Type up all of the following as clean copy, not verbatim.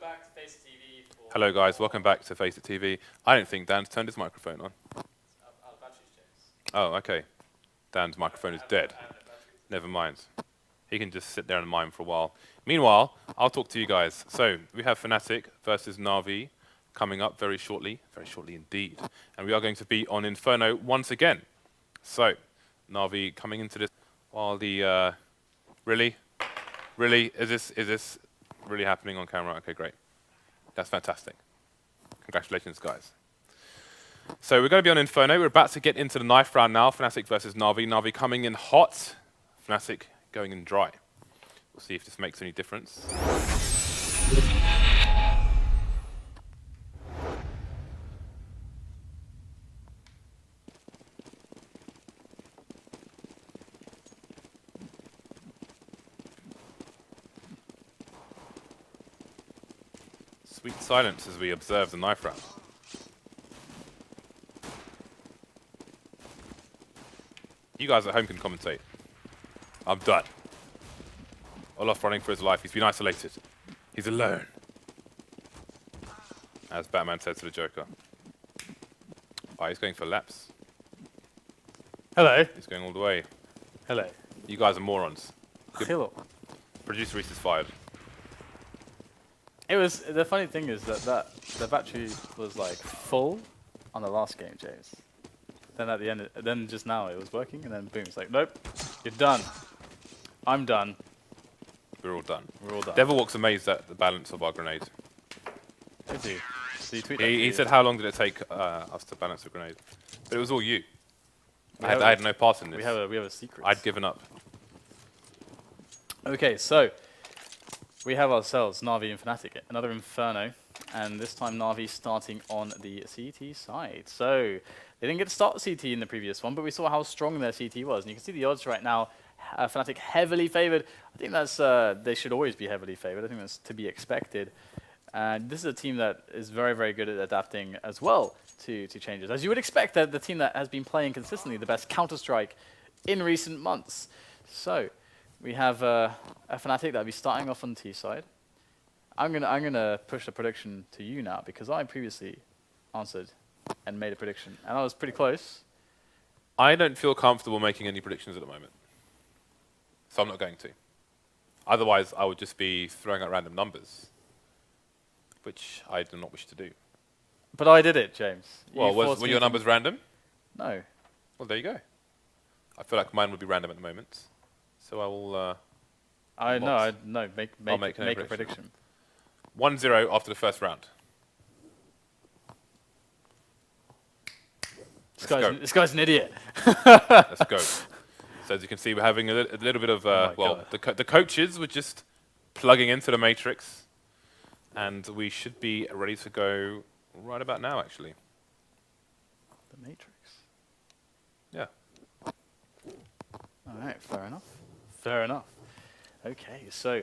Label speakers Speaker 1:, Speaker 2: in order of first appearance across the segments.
Speaker 1: back to FACEIT TV.
Speaker 2: Hello guys, welcome back to FACEIT TV. I don't think Dan's turned his microphone on.
Speaker 1: I'll batteries, James.
Speaker 2: Oh, okay. Dan's microphone is dead. Never mind. He can just sit there and mime for a while. Meanwhile, I'll talk to you guys. So, we have Fnatic versus NaVi coming up very shortly indeed. And we are going to be on Inferno once again. So, NaVi coming into this while the... Really? Really? Is this really happening on camera? Okay, great. That's fantastic. Congratulations, guys. So we're going to be on Inferno. We're about to get into the knife round now. Fnatic versus NaVi. NaVi coming in hot. Fnatic going in dry. We'll see if this makes any difference. Sweet silence as we observe the knife round. You guys at home can commentate. I'm done. Olof running for his life. He's been isolated. He's alone. As Batman said to the Joker. Oh, he's going for laps.
Speaker 3: Hello.
Speaker 2: He's going all the way.
Speaker 3: Hello.
Speaker 2: You guys are morons.
Speaker 3: Hello.
Speaker 2: Producer Reese is fired.
Speaker 3: It was the funny thing is that the battery was like full on the last game, James. Then at the end, then just now it was working, and then boom, it's like, nope, you're done. I'm done.
Speaker 2: We're all done.
Speaker 3: We're all done.
Speaker 2: Devil Walk's amazed at the balance of our grenade.
Speaker 3: Did he? Did he tweet
Speaker 2: He said, how long did it take us to balance the grenade? But it was all you. I had no part in this.
Speaker 3: We have a secret.
Speaker 2: I'd given up.
Speaker 3: Okay, so we have ourselves NaVi and Fnatic, another Inferno, and this time NaVi starting on the CT side. So they didn't get to start the CT in the previous one, but we saw how strong their CT was, and you can see the odds right now. Fnatic heavily favored. I think that's they should always be heavily favored. I think that's to be expected. And this is a team that is very, very good at adapting as well to changes, as you would expect. That the team that has been playing consistently the best Counter-Strike in recent months. So we have a Fnatic that'll be starting off on the T side. I'm gonna push the prediction to you now because I previously answered and made a prediction, and I was pretty close.
Speaker 2: I don't feel comfortable making any predictions at the moment. So I'm not going to. Otherwise, I would just be throwing out random numbers, which I do not wish to do.
Speaker 3: But I did it, James.
Speaker 2: Well, were your numbers random?
Speaker 3: No.
Speaker 2: Well, there you go. I feel like mine would be random at the moment. So I will...
Speaker 3: Make a prediction.
Speaker 2: 1-0 after the first round.
Speaker 3: This guy's an idiot.
Speaker 2: Let's go. So as you can see, we're having a little bit of, the coaches were just plugging into the matrix. And we should be ready to go right about now, actually.
Speaker 3: The matrix?
Speaker 2: Yeah.
Speaker 3: All right, fair enough. Fair enough. Okay, so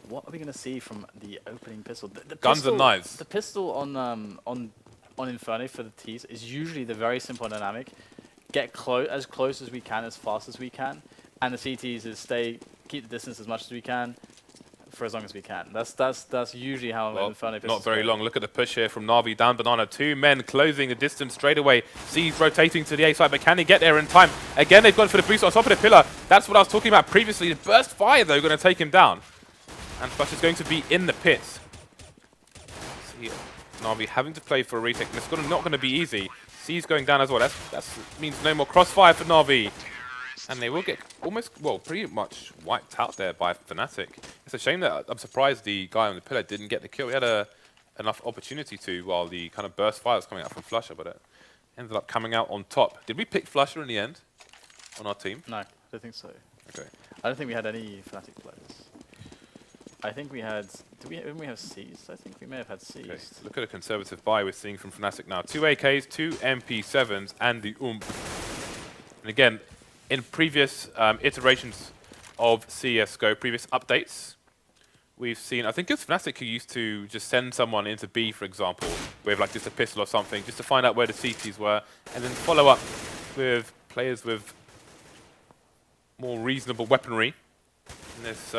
Speaker 3: what are we going to see from the opening pistol? The
Speaker 2: Guns
Speaker 3: pistol,
Speaker 2: and knives.
Speaker 3: The pistol on Inferno for the T's is usually the very simple dynamic. Get as close as we can, as fast as we can, and the CTs is keep the distance as much as we can for as long as we can. That's usually how Inferno pistols
Speaker 2: not very long. Look at the push here from NaVi down banana. Two men closing the distance straight away. C's rotating to the A side, but can he get there in time? Again, they've gone for the boost on top of the pillar. That's what I was talking about previously. The burst fire, though, going to take him down. And Flush is going to be in the pit. See, NaVi having to play for a retake, and it's not going to be easy. C's going down as well. That means no more crossfire for NaVi. And they will get pretty much wiped out there by Fnatic. It's a shame that I'm surprised the guy on the pillar didn't get the kill. He had enough opportunity to while the kind of burst fire was coming out from flusha, but it ended up coming out on top. Did we pick flusha in the end on our team?
Speaker 3: No, I don't think so.
Speaker 2: Okay.
Speaker 3: I don't think we had any Fnatic players. I think we had... Didn't we have C's? I think we may have had C's.
Speaker 2: Okay. So look at a conservative buy we're seeing from Fnatic now. 2 AKs, 2 MP7s, and the And again, in previous iterations of CSGO, previous updates, we've seen, I think it's Fnatic who used to just send someone into B, for example, with like just a pistol or something, just to find out where the CTs were, and then follow up with players with more reasonable weaponry. And this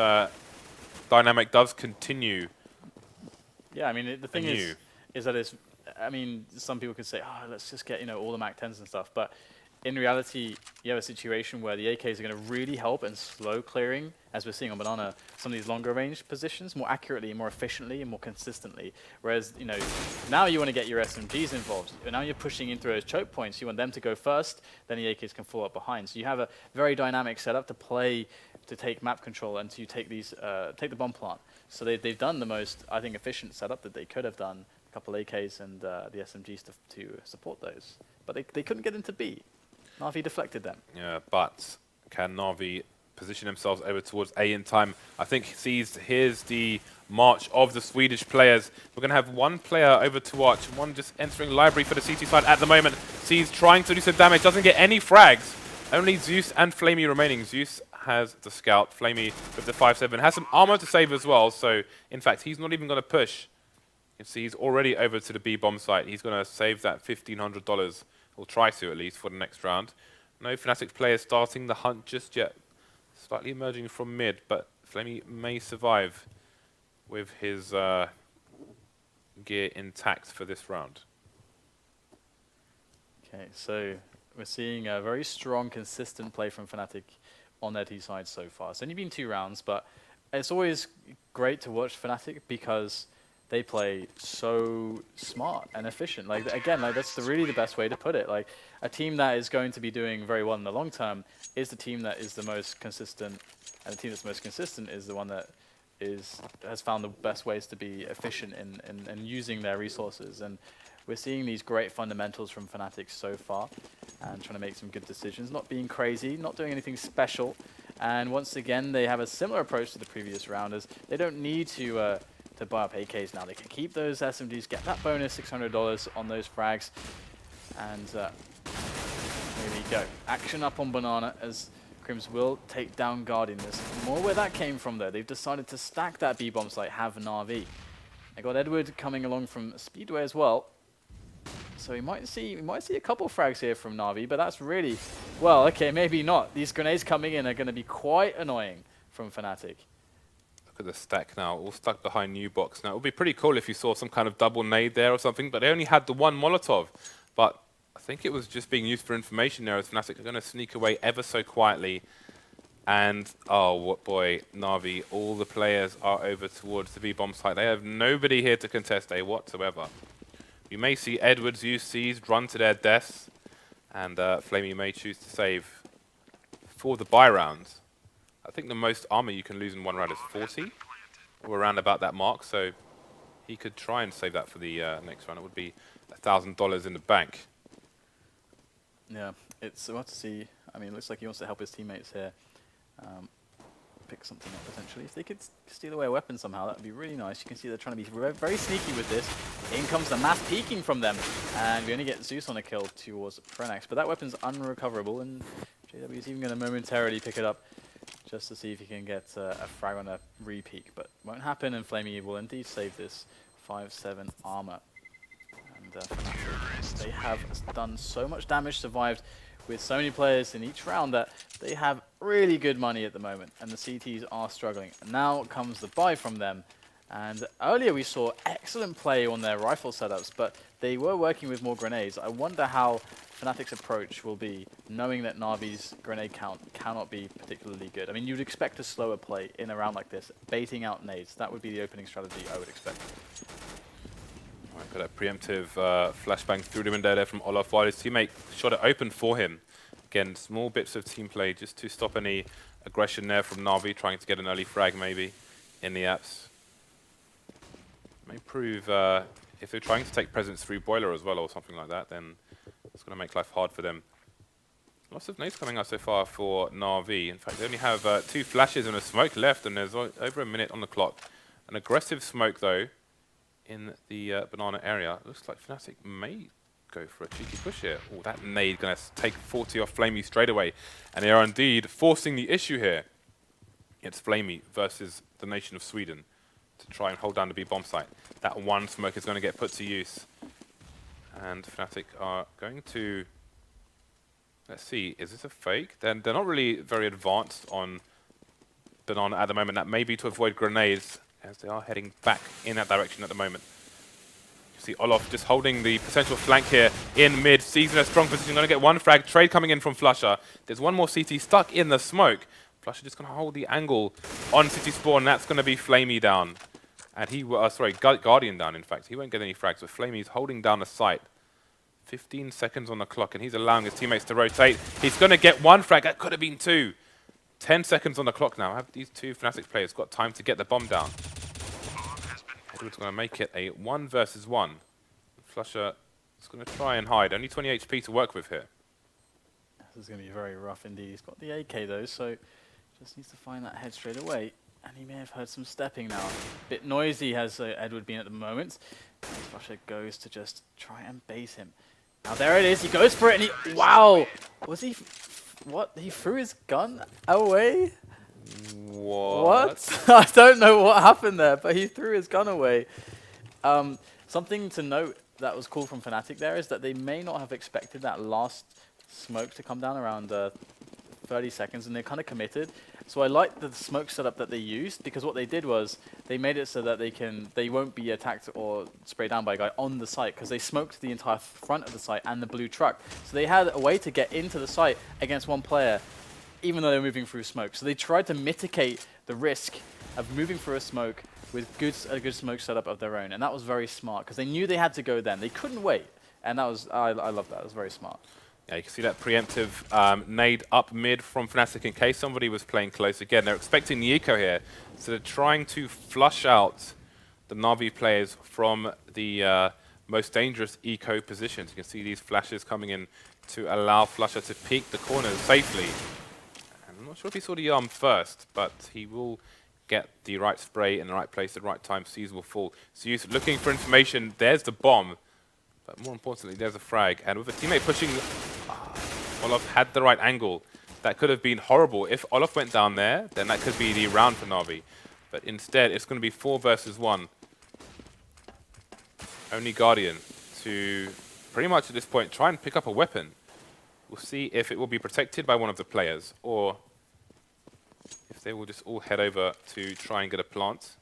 Speaker 2: dynamic does continue
Speaker 3: Yeah, I mean, the thing
Speaker 2: new.
Speaker 3: is that it's, I mean, some people could say, oh, let's just get, you know, all the Mac 10s and stuff. But in reality, you have a situation where the AKs are going to really help in slow clearing, as we're seeing on Banana, some of these longer range positions more accurately, more efficiently, and more consistently. Whereas, you know, now you want to get your SMGs involved. Now you're pushing into those choke points. You want them to go first, then the AKs can follow up behind. So you have a very dynamic setup to play, to take map control, and to take these, take the bomb plant. So they've done the most, I think, efficient setup that they could have done. A couple AKs and the SMGs to support those. But they couldn't get into B. NaVi deflected them.
Speaker 2: Yeah, but can NaVi position themselves over towards A in time? I think here's the march of the Swedish players. We're going to have one player over to watch, one just entering library for the CT side at the moment. Sees trying to do some damage, doesn't get any frags. Only Zeus and flamie remaining. Zeus has the scout. flamie with the 5-7 has some armor to save as well. So, in fact, he's not even going to push. You can see he's already over to the B bomb site. He's going to save that $1,500. We'll try to, at least, for the next round. No Fnatic players starting the hunt just yet. Slightly emerging from mid, but flamie may survive with his gear intact for this round.
Speaker 3: Okay, so we're seeing a very strong, consistent play from Fnatic on their T side so far. It's only been 2 rounds, but it's always great to watch Fnatic because they play so smart and efficient. Like, again, like that's really the best way to put it. Like, a team that is going to be doing very well in the long term is the team that is the most consistent, and the team that's most consistent is the one that has found the best ways to be efficient in using their resources. And we're seeing these great fundamentals from Fnatic so far, and trying to make some good decisions, not being crazy, not doing anything special. And once again, they have a similar approach to the previous round, as they don't need to buy up AKs now. They can keep those SMGs, get that bonus $600 on those frags, and here we go. Action up on Banana as KRIMZ will take down Guardian. There's more where that came from there. They've decided to stack that B-bomb site, have NaVi. They got Edward coming along from Speedway as well. So we might see a couple frags here from NaVi, but that's really, well, okay, maybe not. These grenades coming in are going to be quite annoying from Fnatic.
Speaker 2: Look at the stack now, all stuck behind new box. Now, it would be pretty cool if you saw some kind of double nade there or something, but they only had the one Molotov. But I think it was just being used for information there, as Fnatic are going to sneak away ever so quietly. And, oh, what boy, NaVi, all the players are over towards the B-bomb site. They have nobody here to contest A whatsoever. You may see Edwards use C's run to their deaths, and flamie may choose to save for the buy rounds. I think the most armor you can lose in one round is 40, or around about that mark, so he could try and save that for the next round. It would be $1,000 in the bank.
Speaker 3: Yeah, it's we'll have to see. I mean, it looks like he wants to help his teammates here. Pick something up potentially. If they could steal away a weapon somehow, that would be really nice. You can see they're trying to be very sneaky with this. In comes the mass peeking from them, and we only get Zeus on a kill towards pronax. But that weapon's unrecoverable, and JW is even going to momentarily pick it up just to see if he can get a frag on a re-peek. But won't happen, and flamie will indeed save this 5-7 armor. And they have done so much damage, survived with so many players in each round, that they have really good money at the moment, and the CTs are struggling. Now comes the buy from them, and earlier we saw excellent play on their rifle setups, but they were working with more grenades. I wonder how Fnatic's approach will be, knowing that NaVi's grenade count cannot be particularly good. I mean, you'd expect a slower play in a round like this, baiting out nades. That would be the opening strategy I would expect.
Speaker 2: Got a preemptive flashbang through the window there from Olof, while his teammate shot it open for him. Again, small bits of team play just to stop any aggression there from NaVi, trying to get an early frag maybe in the apps. May prove, if they're trying to take presence through boiler as well or something like that, then it's going to make life hard for them. Lots of nades coming out so far for NaVi. In fact, they only have 2 flashes and a smoke left, and there's over a minute on the clock. An aggressive smoke though in the banana area. Looks like Fnatic may go for a cheeky push here. Oh, that nade going to take 40 off flamie straight away. And they are indeed forcing the issue here. It's flamie versus the nation of Sweden to try and hold down the B bomb site. That one smoke is going to get put to use. And Fnatic are going to... Let's see, is this a fake? They're not really very advanced on banana at the moment. That may be to avoid grenades. as they are heading back in that direction at the moment. You see Olof just holding the potential flank here in mid. Sees in a strong position, going to get one frag. Trade coming in from flusha. There's one more CT stuck in the smoke. flusha just going to hold the angle on city spawn. That's going to be flamie down. And he, sorry, Guardian down, in fact. He won't get any frags, but flamie's holding down the site. 15 seconds on the clock, and he's allowing his teammates to rotate. He's going to get one frag. That could have been two. 10 seconds on the clock now. Have these two Fnatic players got time to get the bomb down? Edward's going to make it a 1 versus 1. flusha is going to try and hide. Only 20 HP to work with here.
Speaker 3: This is going to be very rough indeed. He's got the AK though, so just needs to find that head straight away. And he may have heard some stepping now. Bit noisy has Edward been at the moment. And flusha goes to just try and base him. Now there it is. He goes for it, and he... Wow! Was he... What? He threw his gun away? What? I don't know what happened there, but he threw his gun away. Something to note that was cool from Fnatic there is that they may not have expected that last smoke to come down around 30 seconds, and they're kind of committed. So I like the smoke setup that they used, because what they did was they made it so that they won't be attacked or sprayed down by a guy on the site, because they smoked the entire front of the site and the blue truck. So they had a way to get into the site against one player, even though they're moving through smoke. So they tried to mitigate the risk of moving through a smoke with a good smoke setup of their own, and that was very smart, because they knew they had to go then. They couldn't wait, and that was I love that. It was very smart.
Speaker 2: Yeah, you can see that preemptive nade up mid from Fnatic in case somebody was playing close. Again, they're expecting the eco here, so they're trying to flush out the NaVi players from the most dangerous eco positions. You can see these flashes coming in to allow flusha to peek the corners safely. I'm not sure if he saw the arm first, but he will get the right spray in the right place at the right time. Seas will fall. Zeus looking for information. There's the bomb. But more importantly, there's a frag. And with a teammate pushing, Olof had the right angle. That could have been horrible. If Olof went down there, then that could be the round for NaVi. But instead, it's going to be 4 versus 1. Only Guardian to pretty much at this point try and pick up a weapon. We'll see if it will be protected by one of the players, or if they will just all head over to try and get a plant.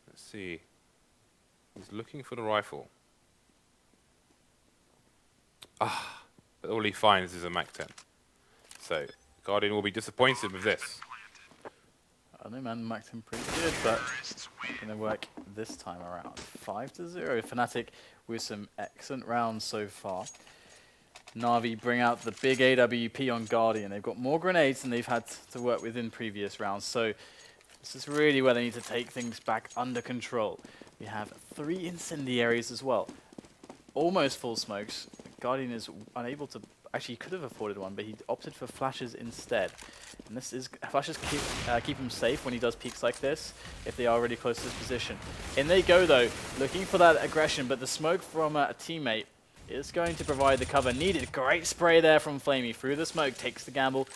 Speaker 2: Let's see. He's looking for the rifle. But all he finds is a MAC-10. So Guardian will be disappointed with this.
Speaker 3: I know, man, MAC-10 pretty good, but not going to work this time around. 5-0. Fnatic with some excellent rounds so far. NaVi bring out the big AWP on Guardian. They've got more grenades than they've had to work with in previous rounds. So this is really where they need to take things back under control. We have 3 incendiaries as well. Almost full smokes. Guardian is unable to... Actually, he could have afforded one, but he opted for flashes instead. And this is... Flashes keep him safe when he does peeks like this, if they are really close to this position. In they go, though, looking for that aggression, but the smoke from a teammate is going to provide the cover needed. Great spray there from flamie. Through the smoke, takes the gamble,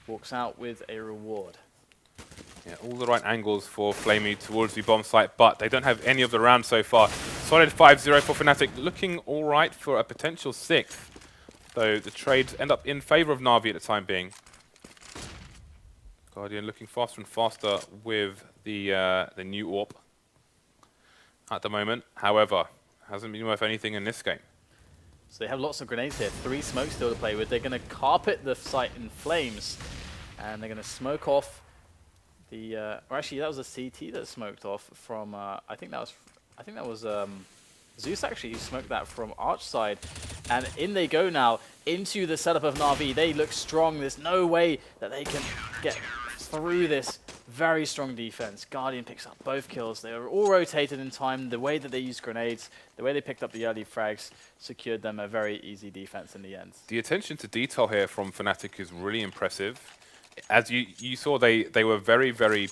Speaker 3: walks out with a reward.
Speaker 2: Yeah, all the right angles for flamie towards the bomb site, but they don't have any of the rounds so far. Solid 5-0 for Fnatic, looking all right for a potential 6th. Though the trades end up in favor of NaVi at the time being. Guardian looking faster and faster with the new AWP at the moment. However, hasn't been worth anything in this game.
Speaker 3: So they have lots of grenades here. 3 smokes still to play with. They're going to carpet the site in flames, and they're going to smoke off the. Or actually, that was a CT that smoked off from. I think that was Zeus actually smoked that from Arch side, and in they go now into the setup of NaVi. They look strong. There's no way that they can get through this very strong defense. Guardian picks up both kills. They were all rotated in time. The way that they used grenades, the way they picked up the early frags, secured them a very easy defense in the end.
Speaker 2: The attention to detail here from Fnatic is really impressive. As you saw, they were very, very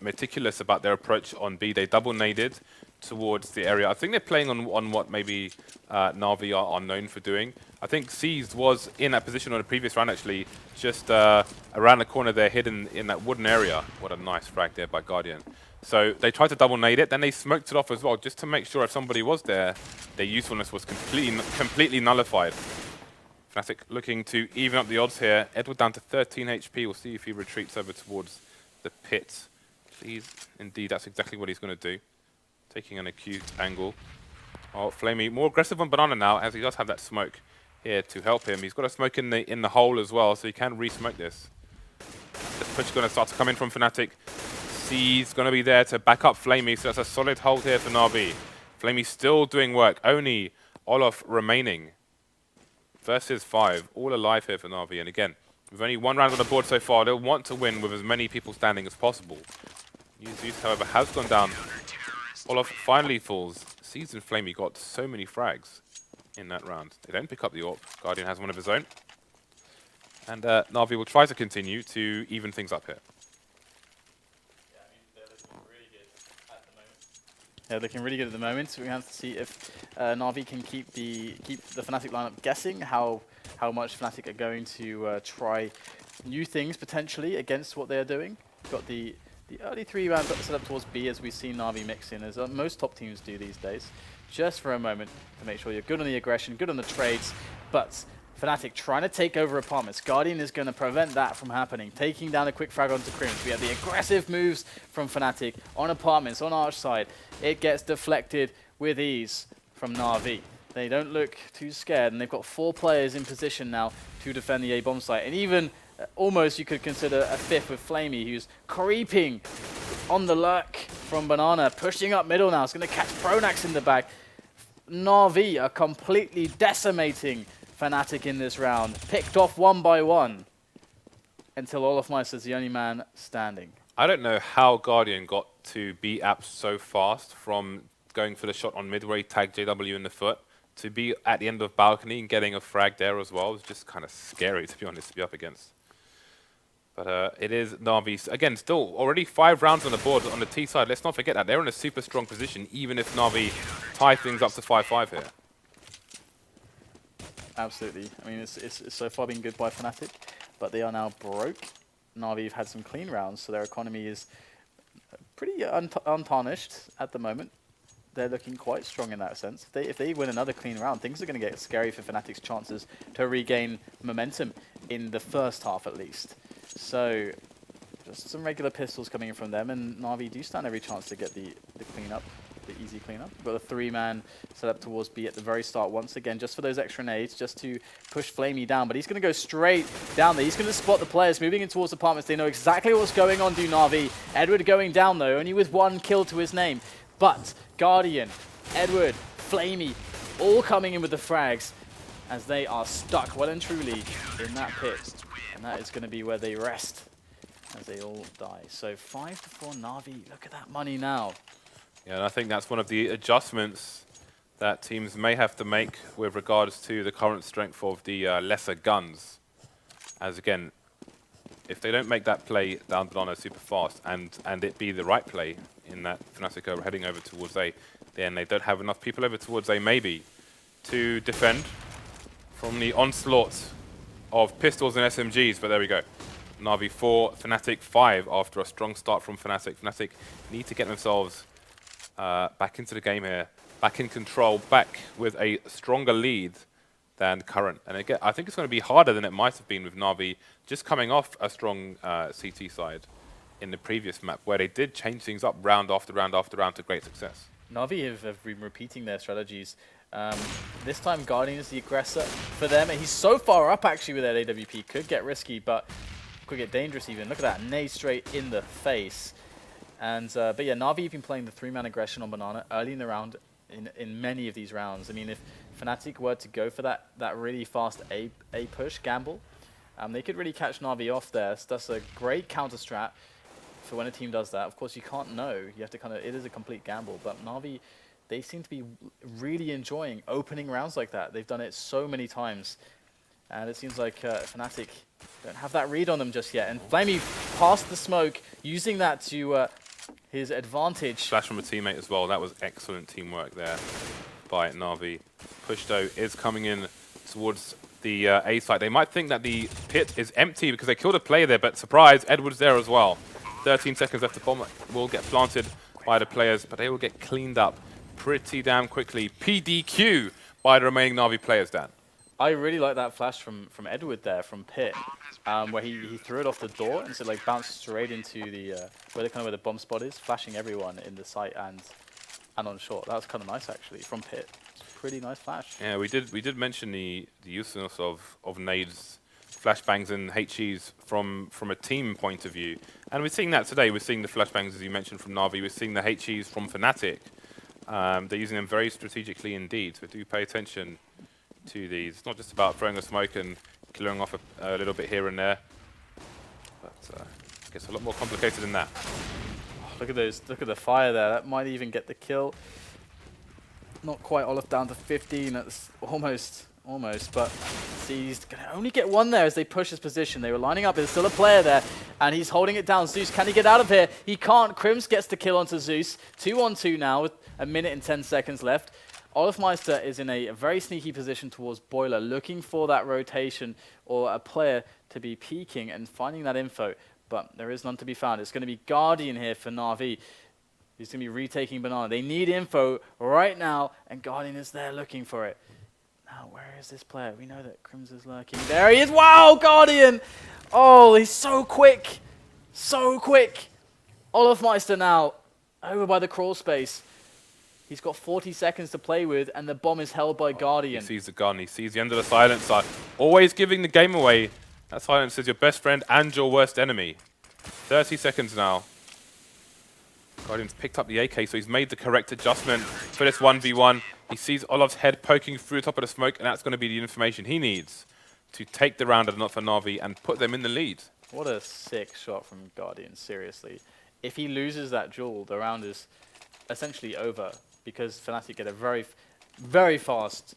Speaker 2: meticulous about their approach on B. They double naded towards the area. I think they're playing on what maybe NaVi are known for doing. I think Seized was in that position on the previous round, actually, just around the corner there, hidden in that wooden area. What a nice frag there by Guardian. So they tried to double nade it, then they smoked it off as well, just to make sure if somebody was there, their usefulness was completely nullified. Fnatic looking to even up the odds here. Edward down to 13 HP. We'll see if he retreats over towards the pit. Indeed, that's exactly what he's going to do. Taking an acute angle. Oh, flamie more aggressive on banana now, as he does have that smoke here to help him. He's got a smoke in the hole as well, so he can re-smoke this. This push is going to start to come in from Fnatic. C's going to be there to back up flamie, so that's a solid hold here for NaVi. flamie still doing work. Only Olof remaining. Versus 5, all alive here for NaVi. And again, with only 1 round on the board so far, they'll want to win with as many people standing as possible. Zeus, however, has gone down. Olof finally falls. C's and flamie got so many frags in that round. They don't pick up the AWP. Guardian has one of his own. And NaVi will try to continue to even things up here.
Speaker 3: Yeah, I mean, they're looking really good at the moment. They're looking really good at the moment. So we have to see if NaVi can keep the Fnatic lineup guessing how much Fnatic are going to try new things potentially against what they're doing. Got the early 3 rounds set up towards B, as we've seen NaVi mix in, as most top teams do these days. Just for a moment to make sure you're good on the aggression, good on the trades, but Fnatic trying to take over apartments. Guardian is going to prevent that from happening, taking down a quick frag onto KRIMZ. We have the aggressive moves from Fnatic on apartments, on Arch side. It gets deflected with ease from NaVi. They don't look too scared, and they've got 4 players in position now to defend the A bomb site. And even almost you could consider a 5th with flamie, who's creeping on the lurk from banana, pushing up middle now. It's going to catch pronax in the back. NaVi are completely decimating Fnatic in this round, picked off 1 by 1 until olofmeister is the only man standing.
Speaker 2: I don't know how Guardian got to be up so fast from going for the shot on mid where he tagged JW in the foot to be at the end of balcony and getting a frag there as well. It was just kind of scary, to be honest, to be up against. But it is NaVi. Again, still already 5 rounds on the board on the T side. Let's not forget that. They're in a super strong position, even if NaVi tie things up to 5-5 here.
Speaker 3: Absolutely. I mean, it's so far been good by Fnatic, but they are now broke. NaVi have had some clean rounds, so their economy is pretty untarnished at the moment. They're looking quite strong in that sense. If they win another clean round, things are going to get scary for Fnatic's chances to regain momentum in the first half at least. So just some regular pistols coming in from them, and NaVi do stand every chance to get the cleanup, the easy cleanup. We've got a 3-man set up towards B at the very start once again, just for those extra nades, just to push flamie down. But he's going to go straight down there. He's going to spot the players moving in towards apartments. They know exactly what's going on, do NaVi. Edward going down though, only with 1 kill to his name. But Guardian, Edward, flamie, all coming in with the frags as they are stuck well and truly in that pit. And that is going to be where they rest as they all die. So 5-4 NaVi. Look at that money now.
Speaker 2: Yeah, and I think that's one of the adjustments that teams may have to make with regards to the current strength of the lesser guns. As again, if they don't make that play down banana super fast and it be the right play in that Fnatic are heading over towards A, then they don't have enough people over towards A maybe to defend from the onslaught of pistols and SMGs, but there we go. NaVi 4, Fnatic 5 after a strong start from Fnatic. Fnatic need to get themselves back into the game here, back in control, back with a stronger lead than current. And again, I think it's going to be harder than it might have been with NaVi just coming off a strong CT side in the previous map, where they did change things up round after round after round to great success.
Speaker 3: NaVi have been repeating their strategies. This time Guardian is the aggressor for them, and he's so far up actually with that AWP. Could get risky, but could get dangerous even. Look at that, nade straight in the face. And but yeah, NaVi have been playing the 3-man aggression on banana early in the round in many of these rounds. I mean, if Fnatic were to go for that really fast A push gamble, they could really catch NaVi off there. So that's a great counter strat for when a team does that. Of course, you can't know. You have to it is a complete gamble. But NaVi, they seem to be really enjoying opening rounds like that. They've done it so many times. And it seems like Fnatic don't have that read on them just yet. And flamie passed the smoke, using that to his advantage.
Speaker 2: Flash from a teammate as well. That was excellent teamwork there by NaVi. Pushdo is coming in towards the A site. They might think that the pit is empty because they killed a player there, but surprise, Edward's there as well. 13 seconds left. The bomb will get planted by the players, but they will get cleaned up pretty damn quickly. PDQ by the remaining NaVi players, Dan.
Speaker 3: I really like that flash from Edward there, from Pit, where he threw it off the door and so like bounced straight into the where the bomb spot is, flashing everyone in the site and on short. That was kind of nice actually from Pit. Pretty nice flash.
Speaker 2: Yeah, we did mention the usefulness of nades, flashbangs, and HEs from a team point of view, and we're seeing that today. We're seeing the flashbangs, as you mentioned, from NaVi. We're seeing the HEs from Fnatic. They're using them very strategically indeed. So do pay attention to these. It's not just about throwing a smoke and clearing off a little bit here and there, but it gets a lot more complicated than that.
Speaker 3: Oh, look at those! Look at the fire there. That might even get the kill. Not quite. Olof down to 15. That's almost. But he's going to only get one there as they push his position. They were lining up. There's still a player there, and he's holding it down. Zeus, can he get out of here? He can't. KRIMZ gets the kill onto Zeus. 2-on-2 now with a minute and 10 seconds left. Olofmeister is in a very sneaky position towards Boiler, looking for that rotation or a player to be peeking and finding that info, but there is none to be found. It's going to be Guardian here for NaVi. He's going to be retaking Banana. They need info right now, and Guardian is there looking for it. Now, where is this player? We know that KRIMZ is lurking. There he is. Wow, Guardian! Oh, he's so quick. So quick. Olofmeister now over by the crawl space. He's got 40 seconds to play with, and the bomb is held by Guardian.
Speaker 2: He sees the gun, he sees the end of the silencer. Always giving the game away. That silencer is your best friend and your worst enemy. 30 seconds now. Guardian's picked up the AK, so he's made the correct adjustment for this 1v1. He sees Olof's head poking through the top of the smoke, and that's going to be the information he needs to take the round not for NaVi and put them in the lead.
Speaker 3: What a sick shot from Guardian, seriously. If he loses that duel, the round is essentially over, because Fnatic get a very fast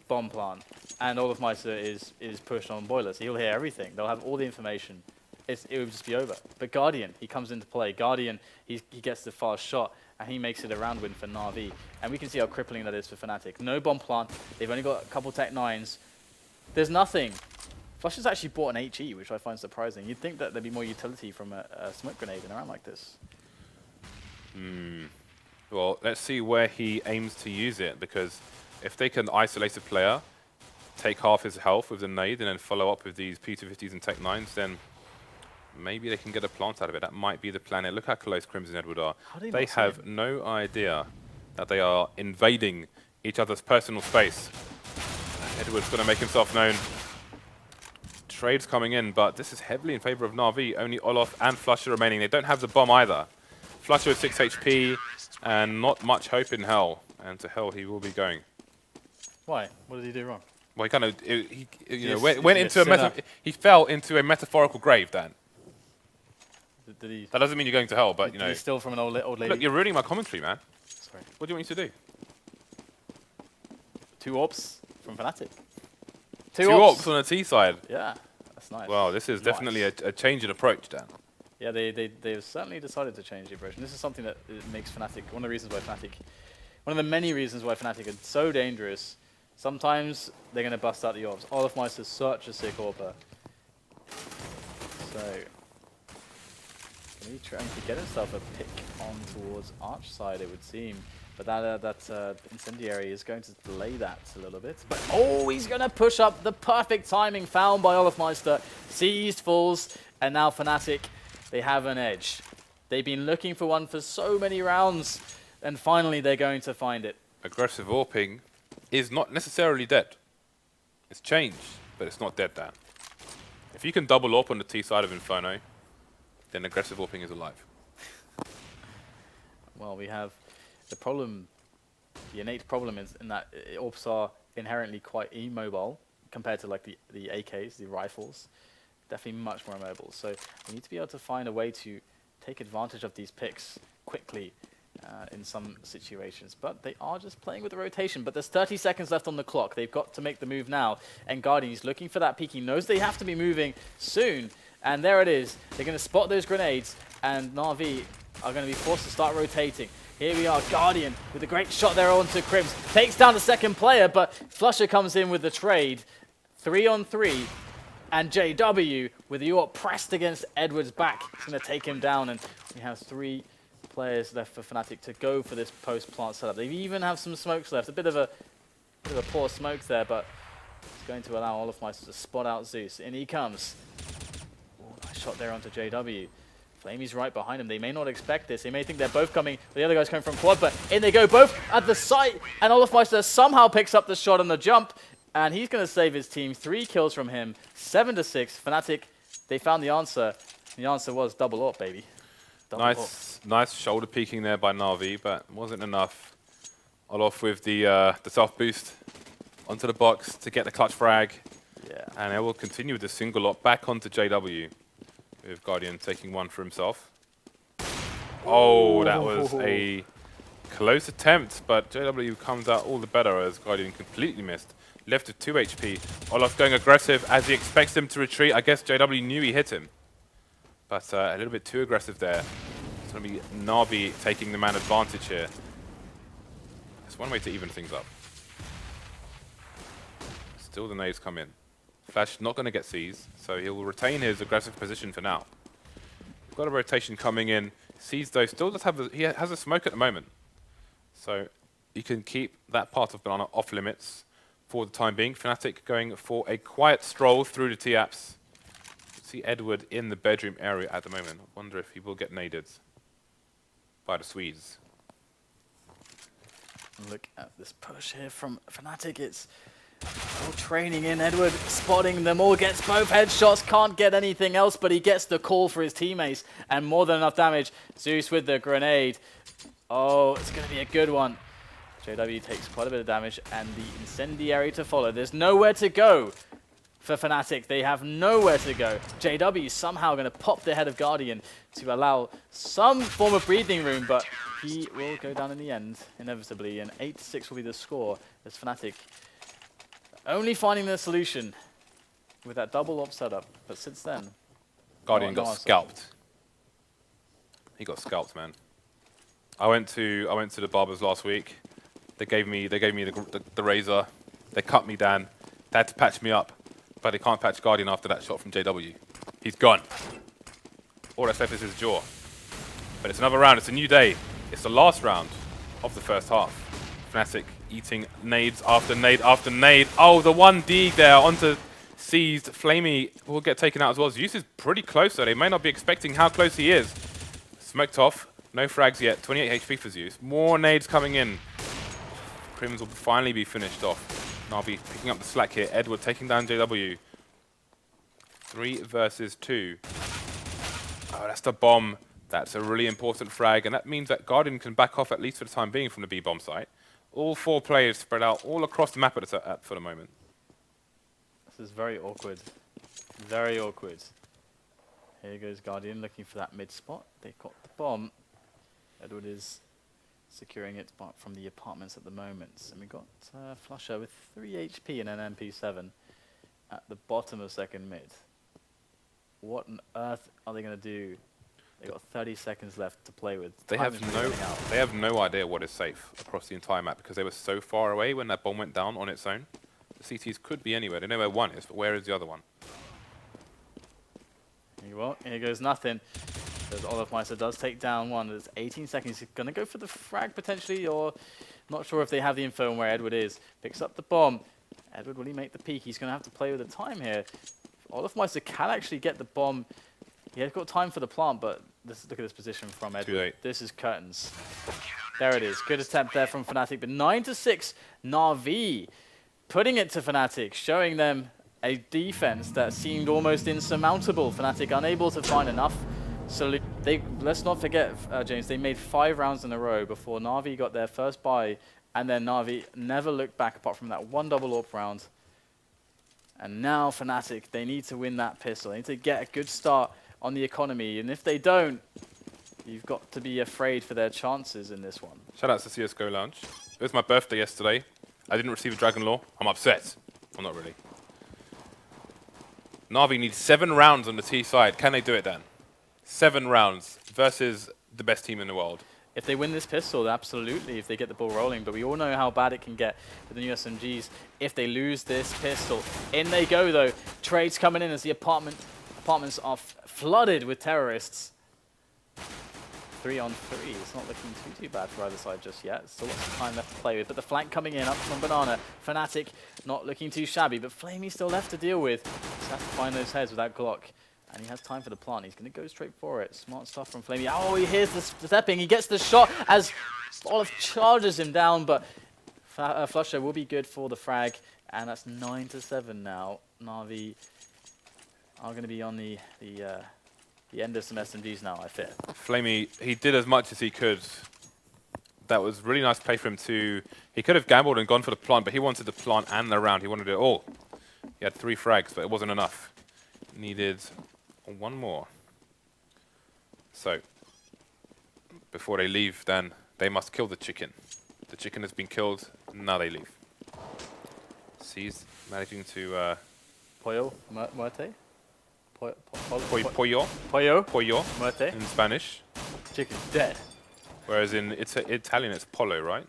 Speaker 3: bomb plant, and Olofmeister is pushed on Boiler, so he'll hear everything. They'll have all the information. It will just be over. But Guardian, he comes into play. Guardian, he gets the fast shot, and he makes it a round win for NaVi. And we can see how crippling that is for Fnatic. No bomb plant. They've only got a couple Tech 9s. There's nothing. flusha's actually bought an HE, which I find surprising. You'd think that there'd be more utility from a smoke grenade in a round like this.
Speaker 2: Well, let's see where he aims to use it, because if they can isolate a player, take half his health with the nade, and then follow up with these P250s and Tech 9s, then maybe they can get a plant out of it. That might be the plan. Look how close KRIMZ and Edward are. They have no idea that they are invading each other's personal space. Edward's going to make himself known. Trades coming in, but this is heavily in favor of NaVi. Only Olof and flusha remaining. They don't have the bomb either. flusha with 6 HP and not much hope in hell. And to hell he will be going.
Speaker 3: Why? What did he do wrong?
Speaker 2: Well, he kind of went into he fell into a metaphorical grave, Dan.
Speaker 3: Did he?
Speaker 2: That doesn't mean you're going to hell, but you know.
Speaker 3: He's still from an old lady.
Speaker 2: Look, you're ruining my commentary, man.
Speaker 3: Sorry.
Speaker 2: What do you want me to do?
Speaker 3: 2 orbs from Fnatic.
Speaker 2: 2 orbs on the T side.
Speaker 3: Yeah, that's nice.
Speaker 2: Well, this is definitely a change in approach, Dan.
Speaker 3: Yeah, they've certainly decided to change the approach. And this is something that makes Fnatic, one of the reasons why Fnatic, one of the many reasons why Fnatic are so dangerous. Sometimes they're going to bust out the orbs. Olofmeister is such a sick orber. So, he's trying to get himself a pick on towards Arch side, it would seem. But that incendiary is going to delay that a little bit. But oh, he's going to push up the perfect timing found by Olofmeister. Seized, falls, and now Fnatic, they have an edge. They've been looking for one for so many rounds, and finally they're going to find it.
Speaker 2: Aggressive AWPing is not necessarily dead. It's changed, but it's not dead, Dan. If you can double AWP on the T side of Inferno, then aggressive AWPing is alive.
Speaker 3: Well, we have the problem, the innate problem is in that AWPs are inherently quite immobile compared to like the AKs, the rifles. Definitely much more immobile. So we need to be able to find a way to take advantage of these picks quickly in some situations. But they are just playing with the rotation. But there's 30 seconds left on the clock. They've got to make the move now. And Guardian is looking for that peek. He knows they have to be moving soon. And there it is. They're going to spot those grenades. And NaVi are going to be forced to start rotating. Here we are, Guardian with a great shot there onto KRIMZ. Takes down the second player, but flusha comes in with the trade. 3-on-3. And JW with the AWP pressed against Edward's back. It's going to take him down. And we have 3 players left for Fnatic to go for this post-plant setup. They even have some smokes left. A bit of a poor smoke there, but It's going to allow olofmeister to spot out Zeus. In he comes. Ooh, nice shot there onto JW. flamie's right behind him. They may not expect this. They may think they're both coming. The other guy's coming from quad, but in they go both at the site. And olofmeister somehow picks up the shot on the jump. And he's going to save his team. 3 kills from him. 7-6. Fnatic, they found the answer. The answer was double up, baby. Double up.
Speaker 2: Nice shoulder peeking there by NaVi, but wasn't enough. Olof with the self boost onto the box to get the clutch frag.
Speaker 3: Yeah.
Speaker 2: And it will continue with the single lot back onto JW. With Guardian taking one for himself. Oh, that was a close attempt, but JW comes out all the better as Guardian completely missed. Left with 2 HP. Olof going aggressive as he expects him to retreat. I guess JW knew he hit him. But a little bit too aggressive there. It's going to be NaVi taking the man advantage here. It's one way to even things up. Still the nades come in. Flash not going to get C's, so he will retain his aggressive position for now. We've got a rotation coming in. C's though still does have he has a smoke at the moment. So you can keep that part of Banana off limits for the time being. Fnatic going for a quiet stroll through the T-apps. See Edward in the bedroom area at the moment. I wonder if he will get naded by the Swedes.
Speaker 3: Look at this push here from Fnatic. It's all training in. Edward spotting them all, gets both headshots, can't get anything else, but he gets the call for his teammates and more than enough damage. Zeus with the grenade. Oh, it's going to be a good one. JW takes quite a bit of damage and the incendiary to follow. There's nowhere to go for Fnatic. They have nowhere to go. JW somehow going to pop the head of Guardian to allow some form of breathing room, but he will go down in the end, inevitably, and 8-6 will be the score as Fnatic only finding the solution with that double op setup. But since then,
Speaker 2: Guardian got scalped. He got scalped, man. I went to the barbers last week. They gave me the razor. They cut me down. They had to patch me up, but they can't patch Guardian after that shot from JW. He's gone. All that's left is his jaw. But it's another round. It's a new day. It's the last round of the first half. Fnatic eating nades after nade after nade. Oh, the one dig there onto Seized. flamie will get taken out as well. Zeus is pretty close, though. They may not be expecting how close he is. Smoked off. No frags yet. 28 HP for Zeus. More nades coming in. KRIMZ will finally be finished off. NaVi picking up the slack here. Edward taking down JW. 3 versus 2. Oh, that's the bomb. That's a really important frag, and that means that Guardian can back off at least for the time being from the B bomb site. All 4 players spread out all across the map for the moment.
Speaker 3: This is very awkward. Very awkward. Here goes Guardian looking for that mid spot. They've got the bomb. Edward is securing it from the apartments at the moment. And we've got flusha with 3 HP and an MP7 at the bottom of second mid. What on earth are they going to do? They've got 30 seconds left to play with.
Speaker 2: They have no idea what is safe across the entire map because they were so far away when that bomb went down on its own. The CTs could be anywhere. They know where one is, but where is the other one?
Speaker 3: Here goes nothing. Because olofmeister does take down one. There's 18 seconds. He's going to go for the frag potentially, or not sure if they have the info on where Edward is. Picks up the bomb. Edward, will he make the peak? He's going to have to play with the time here. olofmeister can actually get the bomb. He has got time for the plant, but look at this position from Edward. This is curtains. There it is. Good attempt there from Fnatic, but 9-6, NaVi putting it to Fnatic, showing them a defense that seemed almost insurmountable. Fnatic unable to find enough. So let's not forget, James, they made 5 rounds in a row before NaVi got their first buy, and then NaVi never looked back apart from that one double AWP round. And now Fnatic, they need to win that pistol. They need to get a good start on the economy, and if they don't, you've got to be afraid for their chances in this one.
Speaker 2: Shout out to CSGO Lounge. It was my birthday yesterday. I didn't receive a Dragon Law. I'm upset. Well, not really. NaVi needs 7 rounds on the T side. Can they do it then? 7 rounds versus the best team in the world.
Speaker 3: If they win this pistol, absolutely, if they get the ball rolling. But we all know how bad it can get with the new SMGs if they lose this pistol. In they go, though. Trades coming in as the apartments are flooded with terrorists. 3-on-3. It's not looking too bad for either side just yet. Still lots of time left to play with, but the flank coming in up from Banana. Fnatic not looking too shabby, but flamie still left to deal with. Just have to find those heads with that Glock. And he has time for the plant. He's going to go straight for it. Smart stuff from flamie. Oh, he hears the stepping. He gets the shot as Olof charges him down, but flusha will be good for the frag. And that's 9-7 now. NaVi are going to be on the end of some SMGs now, I fear.
Speaker 2: flamie, he did as much as he could. That was really nice play for him too. He could have gambled and gone for the plant, but he wanted the plant and the round. He wanted it all. He had 3 frags, but it wasn't enough. Needed 1 more. So, before they leave, then they must kill the chicken. The chicken has been killed, now they leave. He's managing to...
Speaker 3: Pollo, muerte?
Speaker 2: Pollo.
Speaker 3: Pollo,
Speaker 2: Pollo
Speaker 3: muerte.
Speaker 2: in Spanish.
Speaker 3: Chicken dead.
Speaker 2: Whereas in Italian, it's pollo, right?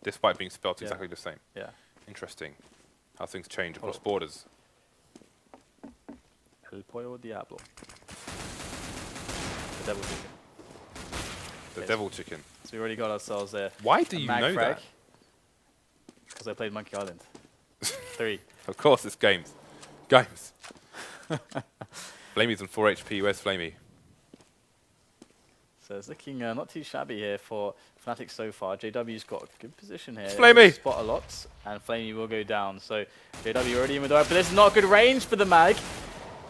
Speaker 2: Despite being spelled exactly the same.
Speaker 3: Yeah.
Speaker 2: Interesting how things change across borders.
Speaker 3: El pollo diablo. The devil chicken.
Speaker 2: The devil chicken.
Speaker 3: So we already got ourselves there.
Speaker 2: Why do you know that?
Speaker 3: Because I played Monkey Island. 3.
Speaker 2: Of course, it's games. Games. flamie's on 4 HP. Where's flamie?
Speaker 3: So it's looking not too shabby here for Fnatic so far. JW's got a good position here.
Speaker 2: flamie!
Speaker 3: Spot a lot, and flamie will go down. So JW already in with the but this is not good range for the mag.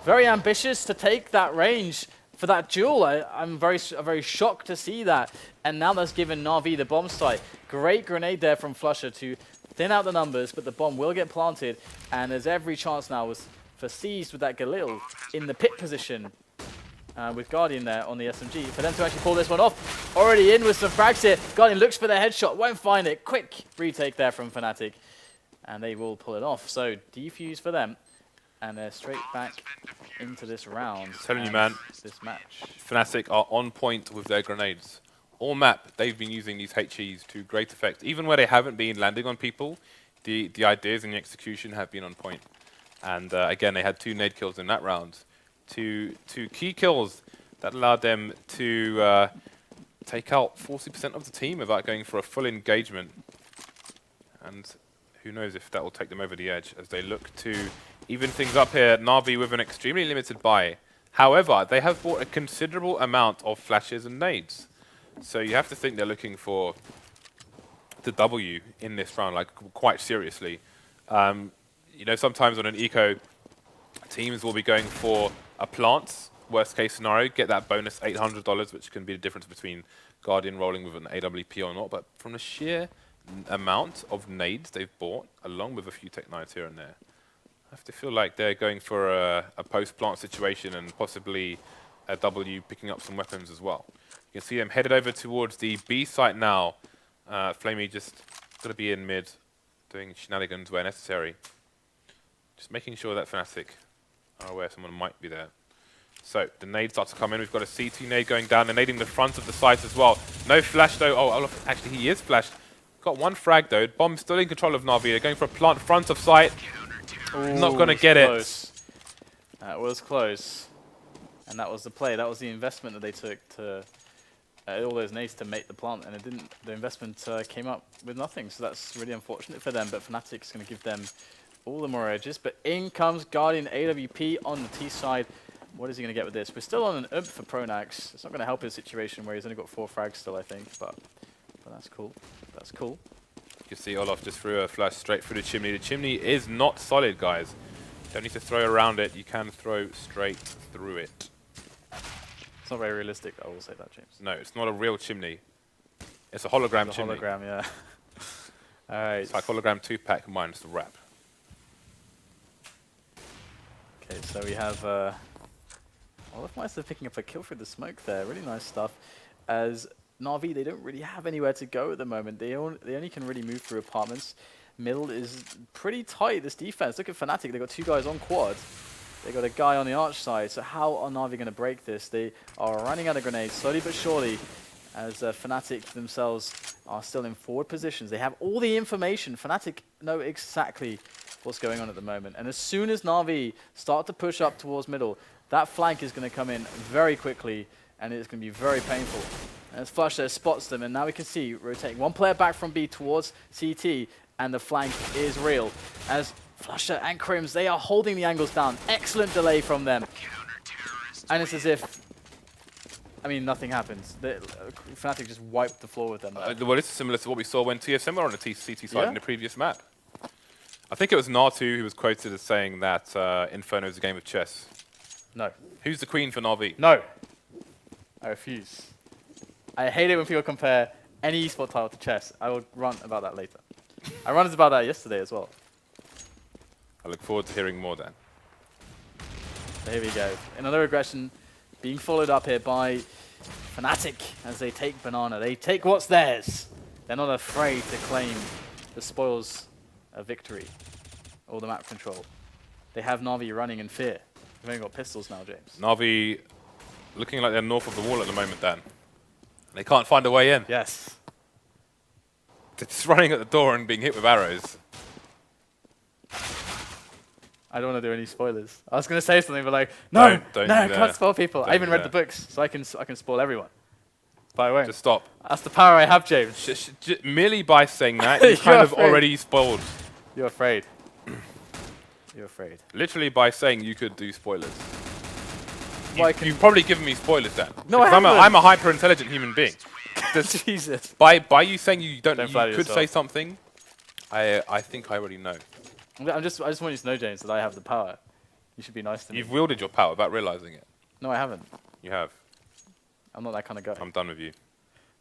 Speaker 3: Very ambitious to take that range for that duel. I'm very shocked to see that. And now that's given NaVi the bomb site. Great grenade there from flusha to thin out the numbers, but the bomb will get planted. And there's every chance now for Seized with that Galil in the pit position. With Guardian there on the SMG, for them to actually pull this one off. Already in with some frags here. Guardian looks for the headshot, won't find it. Quick retake there from Fnatic. And they will pull it off. So defuse for them. And they're straight back into this round.
Speaker 2: I'm telling you, man,
Speaker 3: this match.
Speaker 2: Fnatic are on point with their grenades. All map, they've been using these HEs to great effect. Even where they haven't been landing on people, the ideas and the execution have been on point. And again, they had 2 nade kills in that round. Two key kills that allowed them to take out 40% of the team without going for a full engagement. And who knows if that will take them over the edge as they look to even things up here. NaVi with an extremely limited buy. However, they have bought a considerable amount of flashes and nades. So you have to think they're looking for the W in this round, like quite seriously. You know, sometimes on an eco, teams will be going for a plant, worst case scenario, get that bonus $800, which can be the difference between Guardian rolling with an AWP or not. But from the sheer amount of nades they've bought, along with a few Tech 9s here and there, I have to feel like they're going for a post-plant situation and possibly a W picking up some weapons as well. You can see them headed over towards the B site now. flamie just got to be in mid, doing shenanigans where necessary. Just making sure that Fnatic are aware someone might be there. So the nade starts to come in. We've got a CT nade going down. They're nading the front of the site as well. No flash though. Oh, Olof, actually he is flashed. Got 1 frag though. Bomb still in control of NaVi. They're going for a plant front of site.
Speaker 3: Ooh,
Speaker 2: not going to get
Speaker 3: close. That was close. And that was the play. That was the investment that they took to all those nades to make the plant, and it didn't. The investment came up with nothing. So that's really unfortunate for them. But Fnatic's going to give them all the more edges. But in comes Guardian AWP on the T side. What is he going to get with this? We're still on an UMP for pronax. It's not going to help his situation where he's only got 4 frags still, I think. But that's cool. That's cool.
Speaker 2: You can see Olof just threw a flash straight through the chimney. The chimney is not solid, guys. Don't need to throw around it. You can throw straight through it.
Speaker 3: It's not very realistic, I will say that, James.
Speaker 2: No, it's not a real chimney. It's a hologram chimney.
Speaker 3: Hologram, yeah. All right.
Speaker 2: It's like hologram 2-pack minus the wrap.
Speaker 3: Okay, so we have olofmeister picking up a kill through the smoke there. Really nice stuff. As NaVi, they don't really have anywhere to go at the moment. They only can really move through apartments. Middle is pretty tight, this defense. Look at Fnatic, they've got 2 guys on quad. They got a guy on the arch side. So how are NaVi going to break this? They are running out of grenades slowly but surely, as Fnatic themselves are still in forward positions. They have all the information. Fnatic know exactly what's going on at the moment. And as soon as NaVi start to push up towards middle, that flank is going to come in very quickly, and it's going to be very painful. As flusha spots them, and now we can see rotating one player back from B towards CT, and the flank is real. As flusha and KRIMZ, they are holding the angles down. Excellent delay from them. And it's as if, I mean, nothing happens. Fnatic just wiped the floor with them.
Speaker 2: Well, this is similar to what we saw when TSM were on the CT side in the previous map. I think it was Natu who was quoted as saying that Inferno is a game of chess.
Speaker 3: No.
Speaker 2: Who's the queen for NaVi?
Speaker 3: No. I refuse. I hate it when people compare any esport title to chess. I will rant about that later. I ranted about that yesterday as well.
Speaker 2: I look forward to hearing more, Dan.
Speaker 3: So here we go. Another aggression being followed up here by Fnatic as they take Banana. They take what's theirs. They're not afraid to claim the spoils of victory or the map control. They have NaVi running in fear. They've only got pistols now, James.
Speaker 2: NaVi looking like they're north of the wall at the moment, Dan. They can't find a way in.
Speaker 3: Yes.
Speaker 2: They're just running at the door and being hit with arrows.
Speaker 3: I don't want to do any spoilers. I was going to say something, but like, no,
Speaker 2: don't
Speaker 3: no, can't spoil people.
Speaker 2: Don't
Speaker 3: I even
Speaker 2: do
Speaker 3: read
Speaker 2: that.
Speaker 3: the books, so I can spoil everyone. By the way,
Speaker 2: Just stop.
Speaker 3: that's the power I have, James.
Speaker 2: Merely by saying that, you kind of already spoiled.
Speaker 3: You're afraid. You're afraid.
Speaker 2: Literally by saying you could do spoilers.
Speaker 3: Well,
Speaker 2: You've probably given me spoilers, Dan.
Speaker 3: No, I
Speaker 2: Because
Speaker 3: haven't.
Speaker 2: I'm a hyper-intelligent human being.
Speaker 3: Jesus.
Speaker 2: By you saying you
Speaker 3: Don't flatter
Speaker 2: could
Speaker 3: yourself.
Speaker 2: say something, I think I already know.
Speaker 3: I just want you to know, James, that I have the power. You should be nice to me.
Speaker 2: You've wielded your power without realizing it.
Speaker 3: No, I haven't.
Speaker 2: You have.
Speaker 3: I'm not that kind of guy.
Speaker 2: I'm done with you.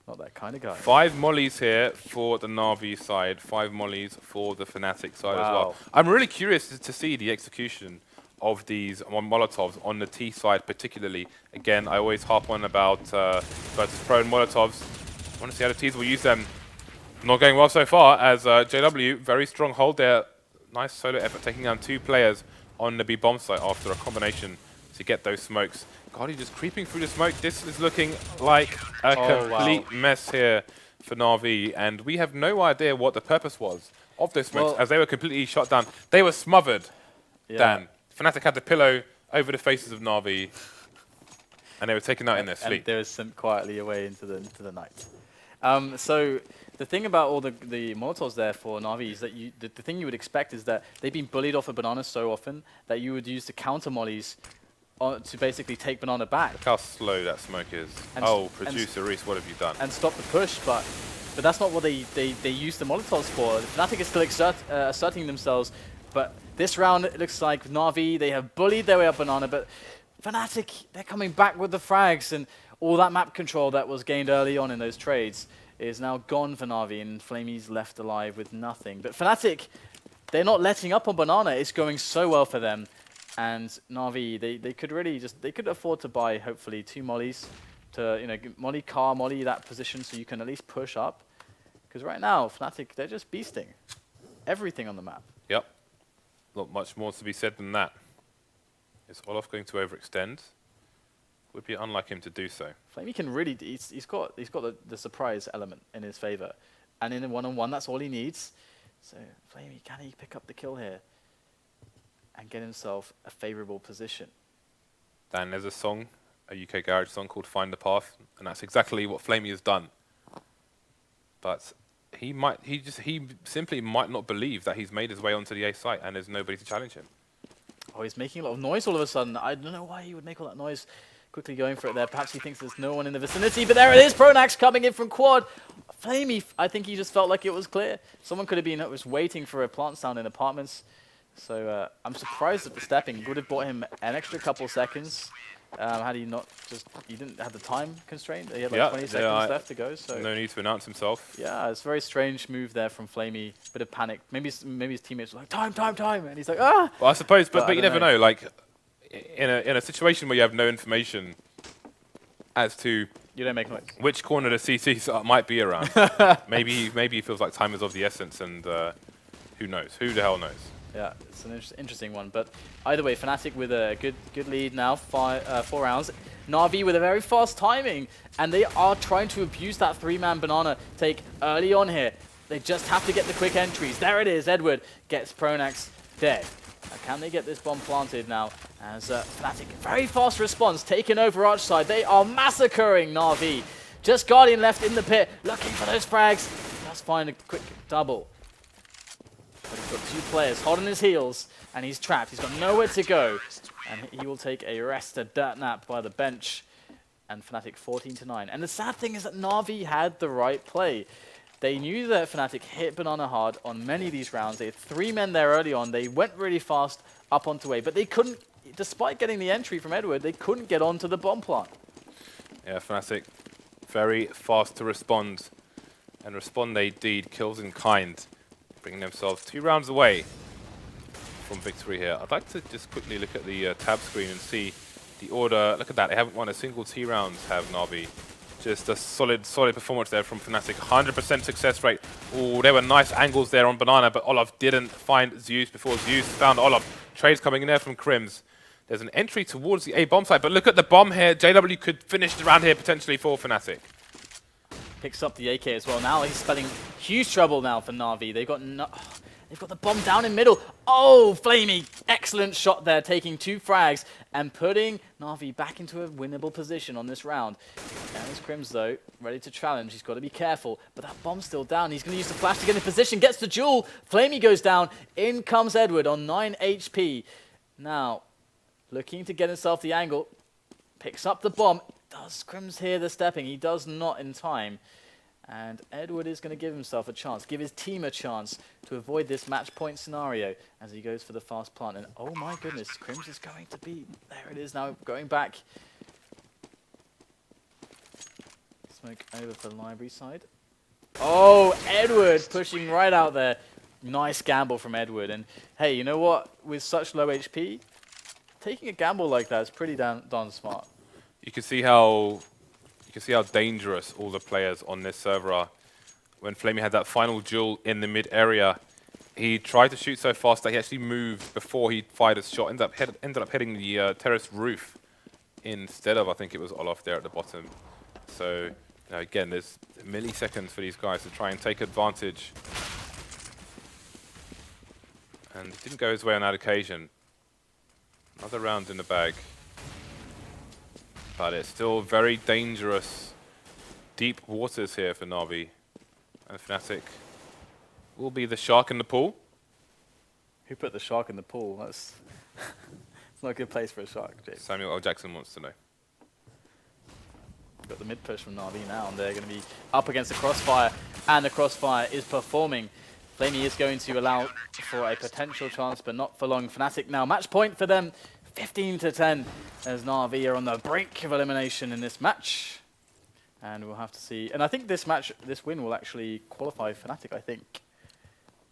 Speaker 3: Not that kind of guy.
Speaker 2: 5 mollies here for the NaVi side, 5 mollies for the Fnatic side as well.
Speaker 3: Wow.
Speaker 2: I'm really curious to see the execution of these Molotovs on the T side particularly. Again, I always harp on about versus Pro and Molotovs. I want to see how the Ts will use them. Not going well so far as JW, very strong hold there. Nice solo effort taking down 2 players on the B bomb site after a combination to get those smokes. God, he's just creeping through the smoke. This is looking like a complete mess here for NaVi, and we have no idea what the purpose was of those smokes as they were completely shot down. They were smothered, Dan. Fnatic had the pillow over the faces of NaVi, and they were taken out in their sleep.
Speaker 3: And they were sent quietly away into the night. So the thing about all the Molotovs there for NaVi is that the thing you would expect is that they've been bullied off of Banana so often that you would use the counter mollies to basically take Banana back.
Speaker 2: Look how slow that smoke is.
Speaker 3: And
Speaker 2: Producer Reese, what have you done?
Speaker 3: And stop the push, but that's not what they use the Molotovs for. Fnatic is still asserting themselves, but this round it looks like NaVi, they have bullied their way up Banana, but Fnatic, they're coming back with the frags, and all that map control that was gained early on in those trades is now gone for NaVi, and flamie's left alive with nothing. But Fnatic, they're not letting up on Banana. It's going so well for them. And NaVi, they could really they could afford to buy hopefully 2 mollies to, molly that position so you can at least push up. Because right now, Fnatic, they're just beasting everything on the map.
Speaker 2: Yep. Not much more to be said than that. Is Olof going to overextend? Would be unlike him to do so.
Speaker 3: flamie can really, he's got the surprise element in his favor. And in a one-on-one, that's all he needs. So flamie, can he pick up the kill here and get himself a favorable position?
Speaker 2: Dan, there's a song, a UK garage song called Find the Path, and that's exactly what flamie has done. But he simply might not believe that he's made his way onto the A site and there's nobody to challenge him.
Speaker 3: Oh, he's making a lot of noise all of a sudden. I don't know why he would make all that noise. Quickly going for it there. Perhaps he thinks there's no one in the vicinity, but there it is. pronax coming in from quad. flamie, I think he just felt like it was clear. Someone could have been was waiting for a plant sound in apartments. So I'm surprised at the stepping. It would have bought him an extra couple seconds. Had he not he didn't have the time constraint. He had like 20 seconds left to go. So
Speaker 2: no need to announce himself.
Speaker 3: Yeah, it's a very strange move there from flamie. Bit of panic. Maybe his teammates were like, time, and he's like, ah.
Speaker 2: Well, I suppose, but you never know. Like in a situation where you have no information as to
Speaker 3: you don't make noise,
Speaker 2: which corner the CT might be around, maybe he feels like time is of the essence, and who knows? Who the hell knows?
Speaker 3: Yeah, it's an interesting one. But either way, Fnatic with a good lead now, 4 rounds. NaVi with a very fast timing, and they are trying to abuse that 3-man Banana take early on here. They just have to get the quick entries. There it is. Edward gets pronax dead. Now, can they get this bomb planted now? As Fnatic, very fast response, taking over Arch side. They are massacring NaVi. Just Guardian left in the pit, looking for those frags. Let's find a quick double. But he's got 2 players holding his heels, and he's trapped. He's got nowhere to go, and he will take a rest, a dirt nap by the bench. And Fnatic 14-9. And the sad thing is that NaVi had the right play. They knew that Fnatic hit Banana hard on many of these rounds. They had 3 men there early on. They went really fast up onto A, but they couldn't, despite getting the entry from Edward, they couldn't get onto the bomb plant.
Speaker 2: Yeah, Fnatic very fast to respond. And respond they did, kills in kind, bringing themselves 2 rounds away from victory here. I'd like to just quickly look at the tab screen and see the order. Look at that, they haven't won a single T round, have NaVi. Just a solid performance there from Fnatic. 100% success rate. Oh, there were nice angles there on Banana, but Olof didn't find Zeus before Zeus found Olof. Trades coming in there from KRIMZ. There's an entry towards the A bomb site, but look at the bomb here. JW could finish the round here potentially for Fnatic.
Speaker 3: Picks up the AK as well. Now he's spelling huge trouble now for NaVi. They've got the bomb down in middle. Oh, flamie! Excellent shot there, taking 2 frags and putting NaVi back into a winnable position on this round. There's KRIMZ though, ready to challenge. He's got to be careful, but that bomb's still down. He's going to use the flash to get in position. Gets the jewel. flamie goes down. In comes Edward on 9 HP. Now, looking to get himself the angle. Picks up the bomb. Does KRIMZ hear the stepping? He does not in time. And Edward is going to give himself a chance, give his team a chance to avoid this match point scenario as he goes for the fast plant. And oh my goodness, KRIMZ is going to be, there it is now, going back. Smoke over for the library side. Oh, Edward pushing right out there. Nice gamble from Edward. And hey, you know what? With such low HP, taking a gamble like that is pretty darn smart.
Speaker 2: You can see how dangerous all the players on this server are. When flamie had that final duel in the mid area, he tried to shoot so fast that he actually moved before he fired his shot. Ended up hitting the terrace roof instead of, I think it was Olof there at the bottom. So again, there's milliseconds for these guys to try and take advantage. And it didn't go his way on that occasion. Another round in the bag. But it's still very dangerous. Deep waters here for NaVi. And Fnatic will be the shark in the pool.
Speaker 3: Who put the shark in the pool? That's it's not a good place for a shark, Jake.
Speaker 2: Samuel L. Jackson wants to know.
Speaker 3: Got the mid push from NaVi now, and they're going to be up against the crossfire, and the crossfire is performing. flamie is going to allow for a potential chance, but not for long. Fnatic now, match point for them, 15-10, as NaVi are on the brink of elimination in this match. And we'll have to see. And I think this match, this win will actually qualify Fnatic, I think,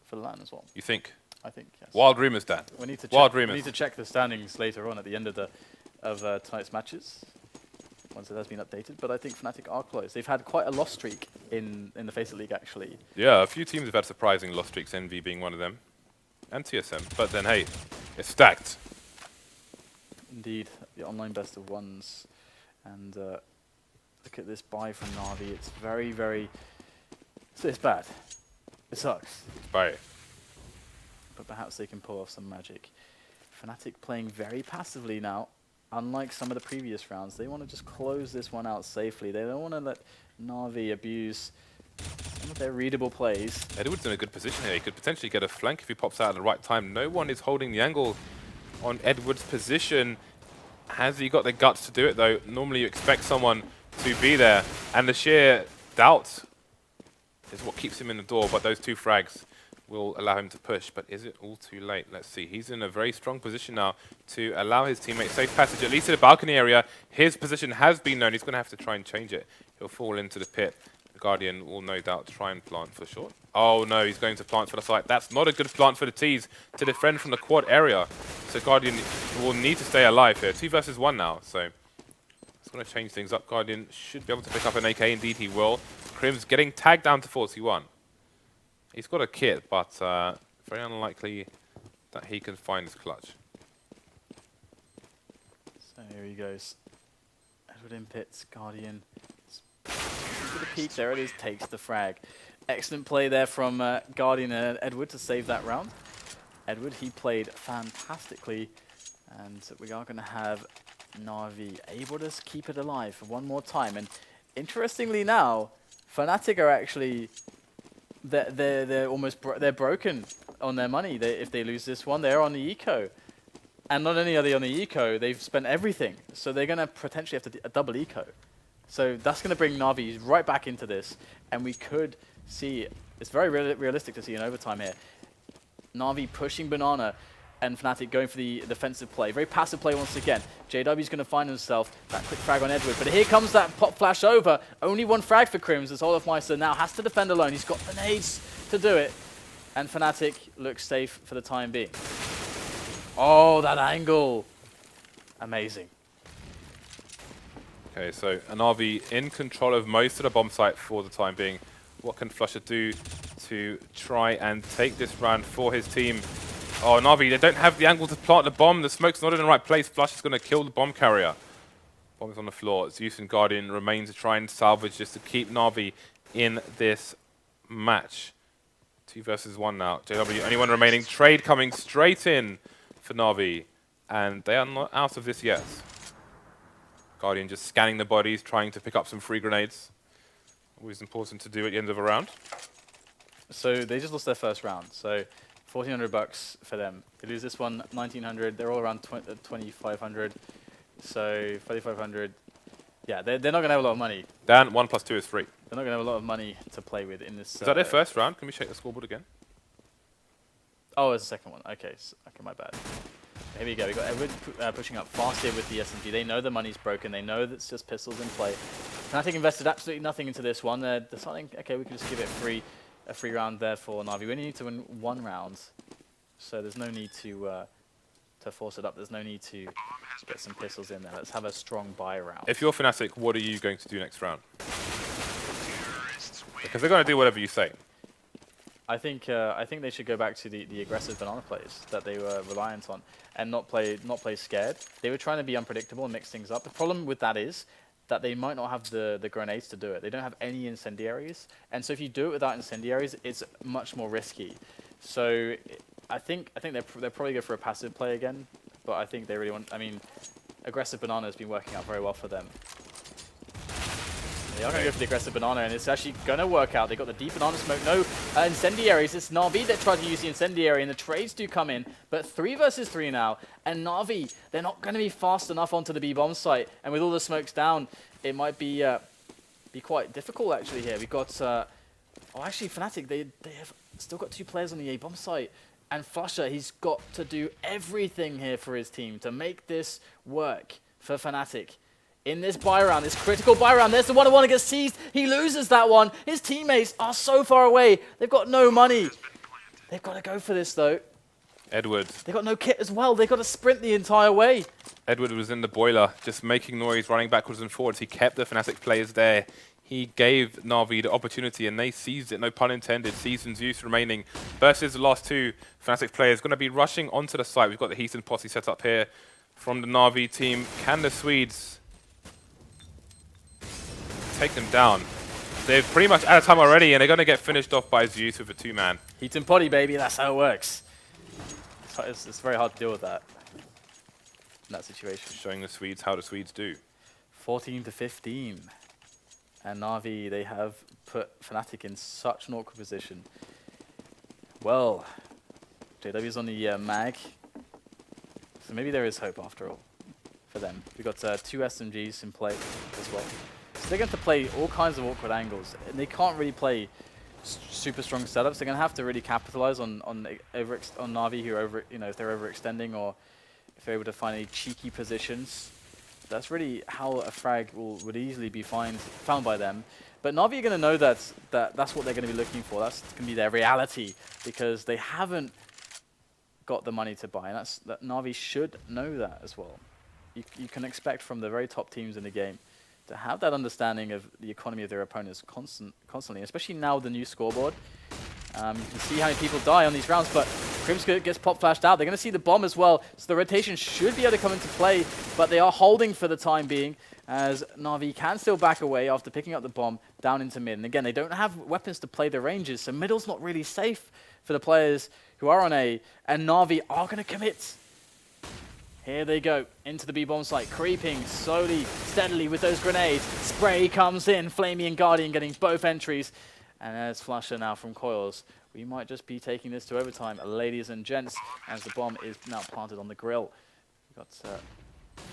Speaker 3: for the LAN as well.
Speaker 2: You think?
Speaker 3: I think, yes.
Speaker 2: Wild rumours, Dan.
Speaker 3: We need to
Speaker 2: Wild
Speaker 3: check,
Speaker 2: rumours.
Speaker 3: we need to check the standings later on at the end of tonight's matches, once it has been updated. But I think Fnatic are close. They've had quite a loss streak in the FACEIT League, actually.
Speaker 2: Yeah, a few teams have had surprising loss streaks, NV being one of them, and TSM. But then, hey, it's stacked.
Speaker 3: Indeed, the online best of ones. And look at this buy from NaVi. It's very, very... It's bad. It sucks.
Speaker 2: Bye.
Speaker 3: But perhaps they can pull off some magic. Fnatic playing very passively now. Unlike some of the previous rounds, they want to just close this one out safely. They don't want to let NaVi abuse some of their readable plays.
Speaker 2: Edward's in a good position here. He could potentially get a flank if he pops out at the right time. No one is holding the angle on Edward's position. Has he got the guts to do it, though? Normally you expect someone to be there, and the sheer doubt is what keeps him in the door, but those two frags will allow him to push. But is it all too late? Let's see. He's in a very strong position now to allow his teammates safe passage, at least to the balcony area. His position has been known. He's going to have to try and change it. He'll fall into the pit. The Guardian will no doubt try and plant for short. Oh no, he's going to plant for the site. That's not a good plant for the T's to defend from the quad area. So Guardian will need to stay alive here. 2 versus 1 now, so it's going to change things up. Guardian should be able to pick up an AK. Indeed he will. KRIMZ getting tagged down to 41. He's got a kit, but very unlikely that he can find his clutch.
Speaker 3: So here he goes. Edward in pits, Guardian. To the peak, there it is, takes the frag. Excellent play there from Guardian and Edward to save that round. Edward, he played fantastically, and we are going to have NaVi able to keep it alive for one more time. And interestingly now, Fnatic are actually they're almost they're broken on their money. If they lose this one, they're on the eco, and not only are they on the eco, they've spent everything, so they're gonna potentially have to double eco. So that's gonna bring Na'Vi right back into this, and we could see it's very realistic to see an overtime here. Na'Vi pushing Banana, and Fnatic going for the defensive play. Very passive play once again. JW's going to find himself that quick frag on Edward, but here comes that pop flash over. Only one frag for KRIMZ as olofmeister now has to defend alone. He's got the nades to do it, and Fnatic looks safe for the time being. Oh, that angle. Amazing.
Speaker 2: Okay, so NaVi in control of most of the bomb site for the time being. What can flusha do to try and take this round for his team? Oh, NaVi, they don't have the angle to plant the bomb. The smoke's not in the right place. Flush is going to kill the bomb carrier. Bomb is on the floor. Zeus and Guardian remain to try and salvage just to keep NaVi in this match. 2 versus 1 now. JW, only one remaining. Trade coming straight in for NaVi. And they are not out of this yet. Guardian just scanning the bodies, trying to pick up some free grenades. Always important to do at the end of a round. So
Speaker 3: they just lost their first round. So $1,400 for them. They lose this one, 1,900. They're all around 2,500. So 3,500. Yeah, they're not going to have a lot of money.
Speaker 2: Dan, 1 + 2 is 3.
Speaker 3: They're not going to have a lot of money to play with in this.
Speaker 2: Is that their first round? Can we check the scoreboard again?
Speaker 3: Oh, it's the second one. Okay, okay, my bad. Here we go. We got Edward pushing up fast here with the SMG. They know the money's broken. They know that it's just pistols in play. Fnatic invested absolutely nothing into this one. They're deciding, okay, we can just give it a free round there for NaVi. We only need to win 1 round, so there's no need to force it up. There's no need to get some pistols in there. Let's have a strong buy round.
Speaker 2: If you're Fnatic, what are you going to do next round? Because they're going to do whatever you say.
Speaker 3: I think they should go back to the aggressive banana plays that they were reliant on, and not play scared. They were trying to be unpredictable and mix things up. The problem with that is that they might not have the grenades to do it. They don't have any incendiaries, and so if you do it without incendiaries, it's much more risky. So I think they're probably go for a passive play again, but I think they really want. I mean, aggressive banana has been working out very well for them. They are going to go for the aggressive banana, and it's actually going to work out. They got the deep banana smoke, no incendiaries. It's NaVi that tried to use the incendiary, and the trades do come in. But 3 versus 3 now, and NaVi, they're not going to be fast enough onto the B bomb site. And with all the smokes down, it might be quite difficult actually here. We've got, oh actually Fnatic, they have still got 2 players on the A bomb site. And flusha, he's got to do everything here for his team to make this work for Fnatic. In this buy round, this critical buy round, there's the 1-on-1 gets seized. He loses that one. His teammates are so far away. They've got no money. They've got to go for this, though.
Speaker 2: Edward.
Speaker 3: They've got no kit as well. They've got to sprint the entire way.
Speaker 2: Edward was in the boiler, just making noise, running backwards and forwards. He kept the Fnatic players there. He gave NaVi the opportunity, and they seized it, no pun intended. Zeus and Zeus remaining versus the last 2 Fnatic players. Going to be rushing onto the site. We've got the Heaton posse set up here from the NaVi team. Can the Swedes take them down? They're pretty much out of time already, and they're going to get finished off by Zeus with a 2-man.
Speaker 3: Heaton potty, baby. That's how it works. It's very hard to deal with that in that situation.
Speaker 2: Showing the Swedes how the Swedes do.
Speaker 3: 14-15. And NaVi, they have put Fnatic in such an awkward position. Well, JW's on the mag. So maybe there is hope after all for them. We've got 2 SMGs in play as well. So they're going to play all kinds of awkward angles. And they can't really play super strong setups. They're going to have to really capitalize on NaVi, who if they're overextending or if they're able to find any cheeky positions. That's really how a frag would easily be found by them. But NaVi are going to know that's what they're going to be looking for. That's going to be their reality because they haven't got the money to buy. And that NaVi should know that as well. You can expect from the very top teams in the game to have that understanding of the economy of their opponents constantly, especially now with the new scoreboard. You can see how many people die on these rounds, but KRIMZ gets pop flashed out. They're going to see the bomb as well, so the rotation should be able to come into play, but they are holding for the time being, as NaVi can still back away after picking up the bomb down into mid. And again, they don't have weapons to play the ranges, so middle's not really safe for the players who are on A, and NaVi are going to commit. Here they go, into the B-bomb site, creeping slowly, steadily with those grenades. Spray comes in, flamie and Guardian getting both entries. And there's flusha now from Coils. We might just be taking this to overtime, ladies and gents, as the bomb is now planted on the grill. We've got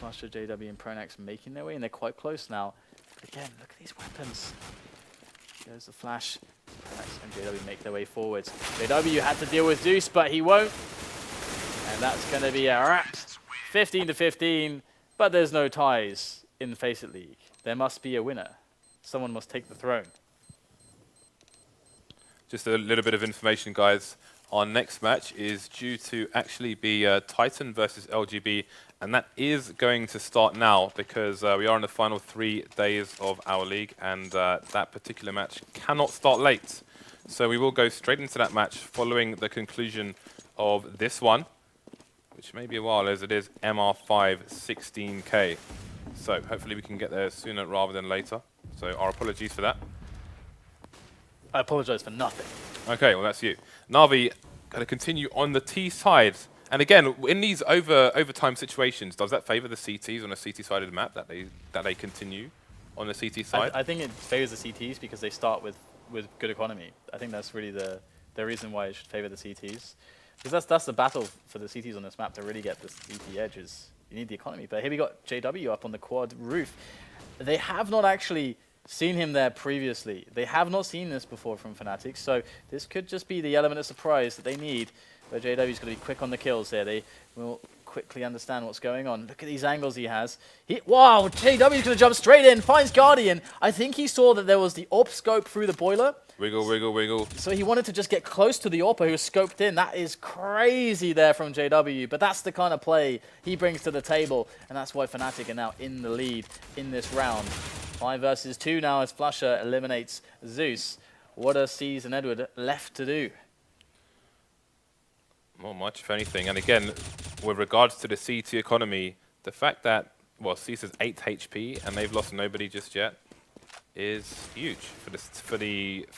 Speaker 3: flusha, JW and pronax making their way, and they're quite close now. But again, look at these weapons. There's the flash. pronax and JW make their way forwards. JW had to deal with Zeus, but he won't. And that's going to be a wrap. 15-15, but there's no ties in the FACEIT League. There must be a winner. Someone must take the throne.
Speaker 2: Just a little bit of information, guys. Our next match is due to actually be Titan versus LGB, and that is going to start now because we are in the final 3 days of our league, and that particular match cannot start late. So we will go straight into that match following the conclusion of this one, which may be a while as it is MR5 16K. So hopefully we can get there sooner rather than later. So our apologies for that.
Speaker 3: I apologize for nothing.
Speaker 2: Okay, well that's you. NaVi going to continue on the T side. And again, in these overtime situations, does that favor the CTs on a CT side of the map that they continue on the CT side?
Speaker 3: I think it favors the CTs because they start with good economy. I think that's really the reason why it should favor the CTs. Because that's the battle for the CTs on this map to really get the CT edges. You need the economy. But here we got JW up on the quad roof. They have not actually seen him there previously. They have not seen this before from Fnatic. So this could just be the element of surprise that they need. But JW's going to be quick on the kills here. They will quickly understand what's going on. Look at these angles he has. Wow, JW's going to jump straight in, finds Guardian. I think he saw that there was the AWP scope through the boiler.
Speaker 2: Wiggle, wiggle, wiggle.
Speaker 3: So he wanted to just get close to the AWPer who was scoped in. That is crazy there from JW, but that's the kind of play he brings to the table, and that's why Fnatic are now in the lead in this round. 5 versus 2 now as flusha eliminates Zeus. What are C's and Edward left to do?
Speaker 2: Not much, if anything. And again, with regards to the CT economy, the fact that, well, C's is 8 HP and they've lost nobody just yet is huge for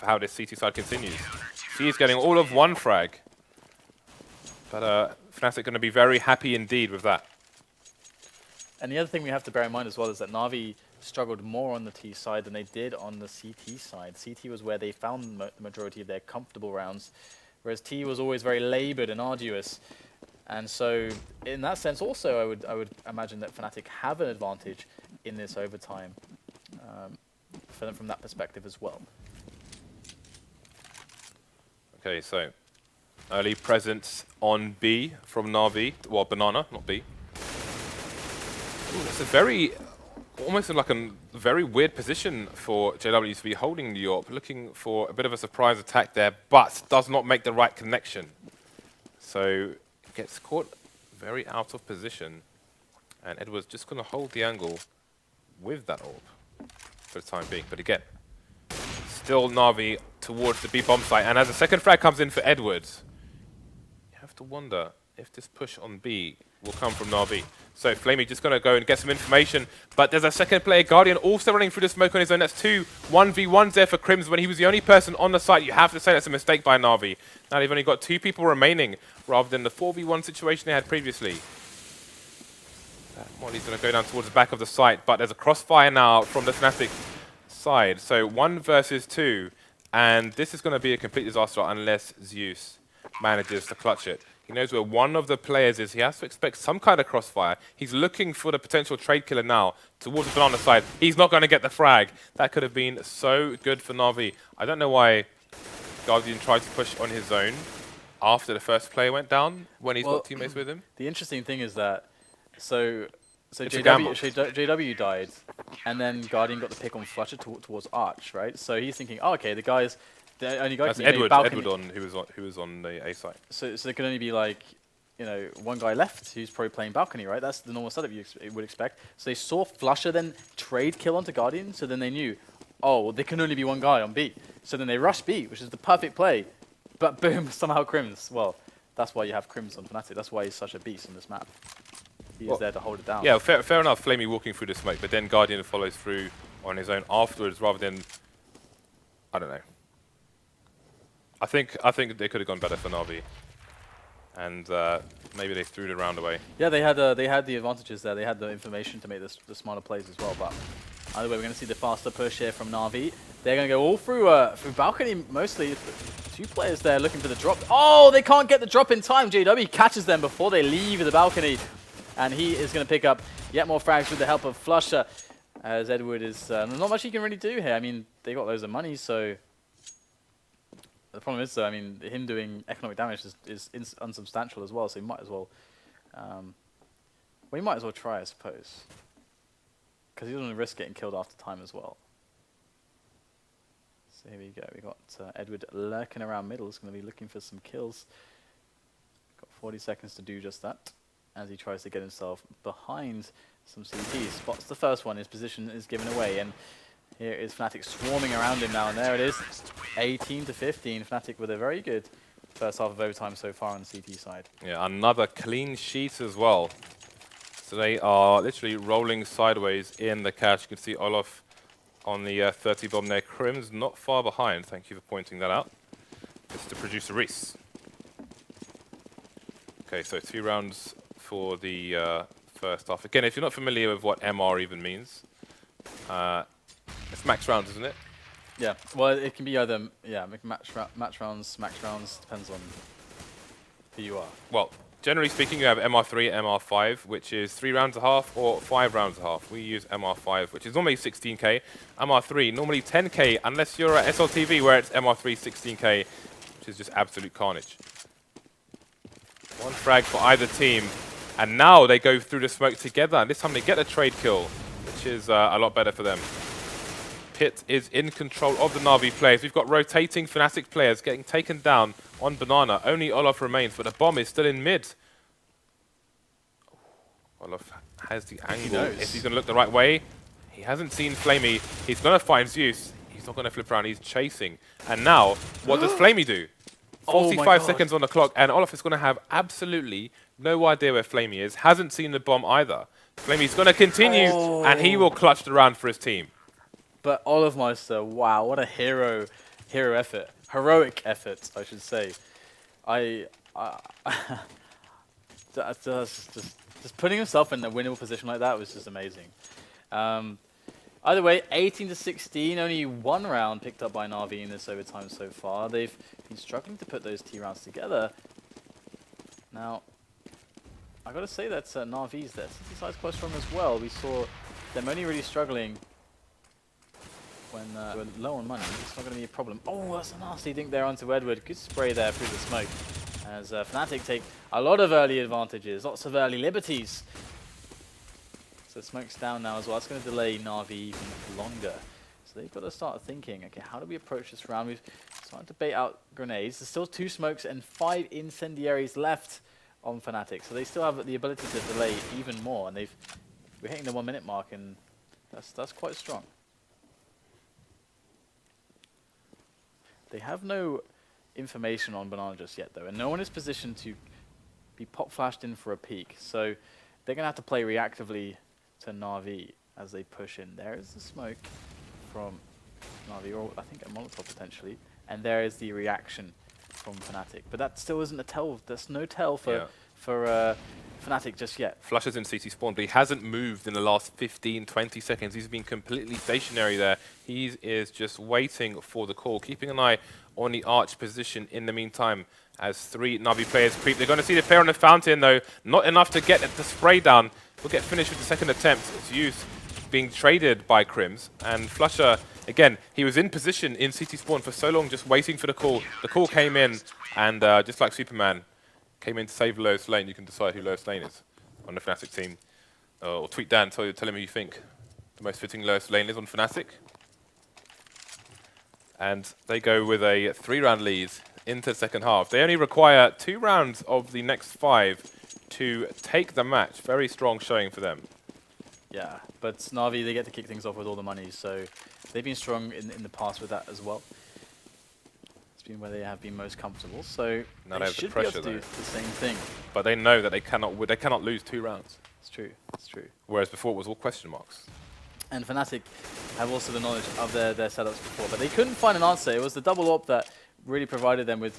Speaker 2: how this CT side continues. C is getting all of 1 frag, but Fnatic going to be very happy indeed with that.
Speaker 3: And the other thing we have to bear in mind as well is that NaVi struggled more on the T side than they did on the CT side. CT was where they found the majority of their comfortable rounds, whereas T was always very labored and arduous. And so, in that sense, also, I would imagine that Fnatic have an advantage in this overtime. From that perspective as well. Okay,
Speaker 2: so early presence on B from NaVi, well, banana, not B. Ooh, that's almost like a very weird position for JW to be holding the AWP, looking for a bit of a surprise attack there, but does not make the right connection. So gets caught very out of position, and Edward's just going to hold the angle with that AWP for the time being. But again, still NaVi towards the B bomb site, and as a second frag comes in for Edwards, you have to wonder if this push on B will come from NaVi. So flamie just going to go and get some information, but there's a second player, Guardian, also running through the smoke on his own. That's 2 1v1s there for KRIMZ when he was the only person on the site. You have to say that's a mistake by NaVi. Now they've only got 2 people remaining rather than the 4v1 situation they had previously. Molly's going to go down towards the back of the site, but there's a crossfire now from the Fnatic side. So 1 versus 2, and this is going to be a complete disaster unless Zeus manages to clutch it. He knows where one of the players is. He has to expect some kind of crossfire. He's looking for the potential trade killer now towards the banana side. He's not going to get the frag. That could have been so good for NaVi. I don't know why Guardian tried to push on his own after the first player went down when he's got teammates with him.
Speaker 3: The interesting thing is that So JW died, and then Guardian got the pick on flusha towards Arch, right? So he's thinking, oh, okay, the only guy.
Speaker 2: That's Edward who was on the A site.
Speaker 3: So there can only be like, one guy left who's probably playing balcony, right? That's the normal setup you would expect. So they saw flusha then trade kill onto Guardian, so then they knew, oh, well, there can only be one guy on B. So then they rushed B, which is the perfect play. But boom, somehow KRIMZ. Well, that's why you have KRIMZ on Fnatic. That's why he's such a beast on this map. He is there to hold it down.
Speaker 2: Yeah, fair enough, flamie walking through the smoke, but then Guardian follows through on his own afterwards rather than, I don't know. I think they could have gone better for NaVi. And maybe they threw the round away.
Speaker 3: Yeah, they had the advantages there. They had the information to make the smarter plays as well. But either way, we're going to see the faster push here from NaVi. They're going to go all through balcony mostly. 2 players there looking for the drop. Oh, they can't get the drop in time. JW catches them before they leave the balcony, and he is going to pick up yet more frags with the help of flusha. As Edward is not much he can really do here. I mean, they got loads of money, so. The problem is, though, I mean, him doing economic damage is unsubstantial as well, so he might as well... well, he might as well try, I suppose. Because he doesn't want to risk getting killed after time as well. So here we go. We got Edward lurking around middle. He's going to be looking for some kills. Got 40 seconds to do just that, as he tries to get himself behind some CTs. Spots the first one. His position is given away, and here is Fnatic swarming around him now, and there it is. 18 to 15. Fnatic with a very good first half of overtime so far on the CT side.
Speaker 2: Yeah, another clean sheet as well. So they are literally rolling sideways in the cache. You can see Olof on the 30 bomb there. KRIMZ not far behind. Thank you for pointing that out. It's the producer Reese. Okay, so 2 rounds for the first half. Again, if you're not familiar with what MR even means, it's max rounds, isn't it?
Speaker 3: Yeah, well, it can be either match rounds, max rounds, depends on who you are.
Speaker 2: Well, generally speaking, you have MR3, MR5, which is 3 rounds a half or 5 rounds a half. We use MR5, which is normally 16k. MR3, normally 10k, unless you're at SLTV, where it's MR3 16k, which is just absolute carnage. 1 frag for either team, and now they go through the smoke together, and this time they get a trade kill, which is a lot better for them. Pit is in control of the NaVi players. We've got rotating Fnatic players getting taken down on banana. Only Olof remains, but the bomb is still in mid. Olof has the angle. If he's going to look the right way, he hasn't seen flamie. He's going to find Zeus. He's not going to flip around. He's chasing. And now, what does flamie do? 45 seconds on the clock, and Olof is going to have absolutely no idea where flamie is. Hasn't seen the bomb either. flamie's going to continue, and he will clutch the round for his team.
Speaker 3: But olofmeister, wow, what a heroic effort, I should say. Just putting himself in a winnable position like that was just amazing. Either way, 18 to 16, only 1 round picked up by NaVi in this overtime so far. They've been struggling to put those T rounds together. Now, I got to say that NaVi's there. CT side's quite strong as well. We saw them only really struggling when we're low on money. It's not going to be a problem. Oh, that's a nasty dink there onto Edward. Good spray there through the smoke. As Fnatic take a lot of early advantages, lots of early liberties. So smoke's down now as well. That's going to delay NaVi even longer. So they've got to start thinking, okay, how do we approach this round? We've started to bait out grenades. There's still 2 smokes and 5 incendiaries left on Fnatic. So they still have the ability to delay even more. And we're hitting the 1 minute mark, and that's quite strong. They have no information on banana just yet, though, and no one is positioned to be pop flashed in for a peek. So they're going to have to play reactively to NaVi as they push in. There is the smoke from NaVi, or I think a Molotov potentially, and there is the reaction from Fnatic. But that still isn't a tell. There's no tell for Fnatic just yet.
Speaker 2: flusha's in CT spawn, but he hasn't moved in the last 15, 20 seconds. He's been completely stationary there. He is just waiting for the call, keeping an eye on the arch position in the meantime as 3 NaVi players creep. They're going to see the player on the fountain, though. Not enough to get the spray down. We'll get finished with the second attempt. It's used being traded by KRIMZ. And flusha, again, he was in position in CT spawn for so long, just waiting for the call. The call came in, and just like Superman, came in to save lowest lane. You can decide who lowest lane is on the Fnatic team. Or tweet Dan, tell him who you think the most fitting lowest lane is on Fnatic. And they go with a 3-round lead into the second half. They only require 2 rounds of the next 5 to take the match. Very strong showing for them.
Speaker 3: Yeah, but NaVi, they get to kick things off with all the money, so they've been strong in the past with that as well. It's been where they have been most comfortable, so
Speaker 2: now
Speaker 3: they
Speaker 2: have
Speaker 3: should
Speaker 2: the pressure,
Speaker 3: be able to do the same thing.
Speaker 2: But they know that they cannot lose 2 rounds.
Speaker 3: It's true, it's true.
Speaker 2: Whereas before it was all question marks.
Speaker 3: And Fnatic have also the knowledge of their setups before, but they couldn't find an answer. It was the double AWP that really provided them with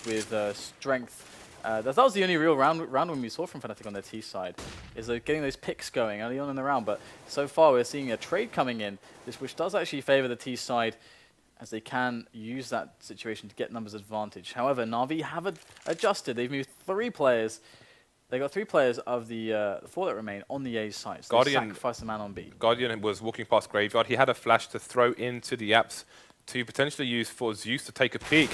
Speaker 3: strength That was the only real round win we saw from Fnatic on their T side, is getting those picks going early on in the round. But so far we're seeing a trade coming in, which does actually favour the T side, as they can use that situation to get numbers advantage. However, NaVi have adjusted. They've moved 3 players. They got 3 players of the 4 that remain on the A side. So they sacrificed a man on B.
Speaker 2: Guardian was walking past Graveyard. He had a flash to throw into the apps to potentially use for Zeus to take a peek.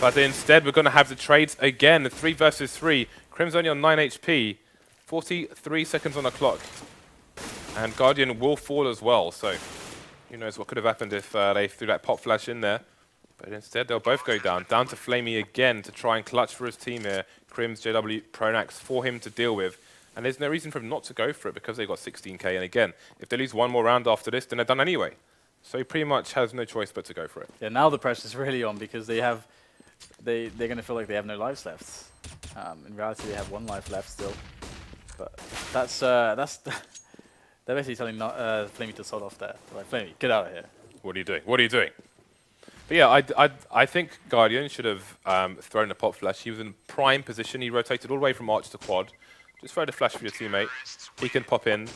Speaker 2: But instead, we're going to have the trades again. 3 versus 3. KRIMZ only on 9 HP. 43 seconds on the clock. And Guardian will fall as well. So who knows what could have happened if they threw that pop flash in there. But instead, they'll both go down. Down to flamie again to try and clutch for his team here. KRIMZ, JW, pronax for him to deal with. And there's no reason for him not to go for it because they've got 16k. And again, if they lose one more round after this, then they're done anyway. So he pretty much has no choice but to go for it.
Speaker 3: Yeah, now the pressure's really on because they're going to feel like they have no lives left. In reality, they have 1 life left still. But they're basically telling flamie to sod off there. They're like, flamie, get out of here.
Speaker 2: What are you doing? What are you doing? But yeah, I think Guardian should have thrown a pop flash. He was in prime position. He rotated all the way from arch to quad. Just throw the flash for your teammate. He can pop in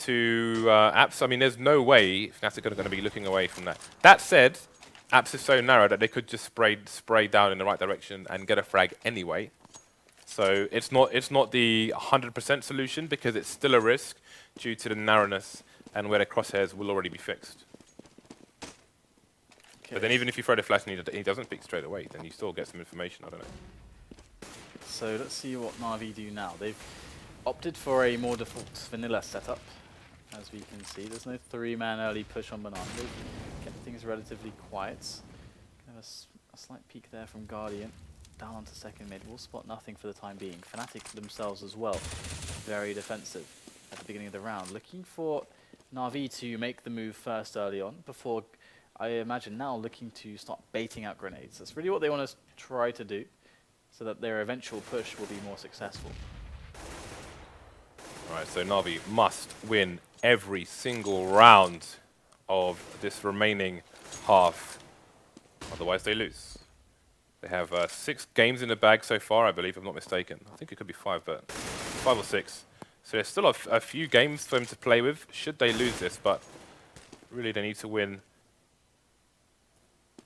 Speaker 2: to apps. I mean, there's no way Fnatic are going to be looking away from that. That said, apps is so narrow that they could just spray down in the right direction and get a frag anyway. So it's not the 100% solution because it's still a risk due to the narrowness and where the crosshairs will already be fixed. Okay. But then even if you throw the flash and he doesn't pick straight away, then you still get some information. I don't know.
Speaker 3: So let's see what NaVi do now. They've opted for a more default vanilla setup. As we can see, there's no 3-man early push on Banana. They've kept things relatively quiet. Kind of a slight peek there from Guardian. Down onto second mid. Will spot nothing for the time being. Fnatic themselves as well. Very defensive at the beginning of the round. Looking for NaVi to make the move first early on before, I imagine now, looking to start baiting out grenades. That's really what they want to try to do so that their eventual push will be more successful.
Speaker 2: Alright, so NaVi must win every single round of this remaining half. Otherwise they lose. They have 6 games in the bag so far, I believe, if I'm not mistaken. I think it could be 5, but 5 or 6. So there's still a few games for them to play with, should they lose this, but really they need to win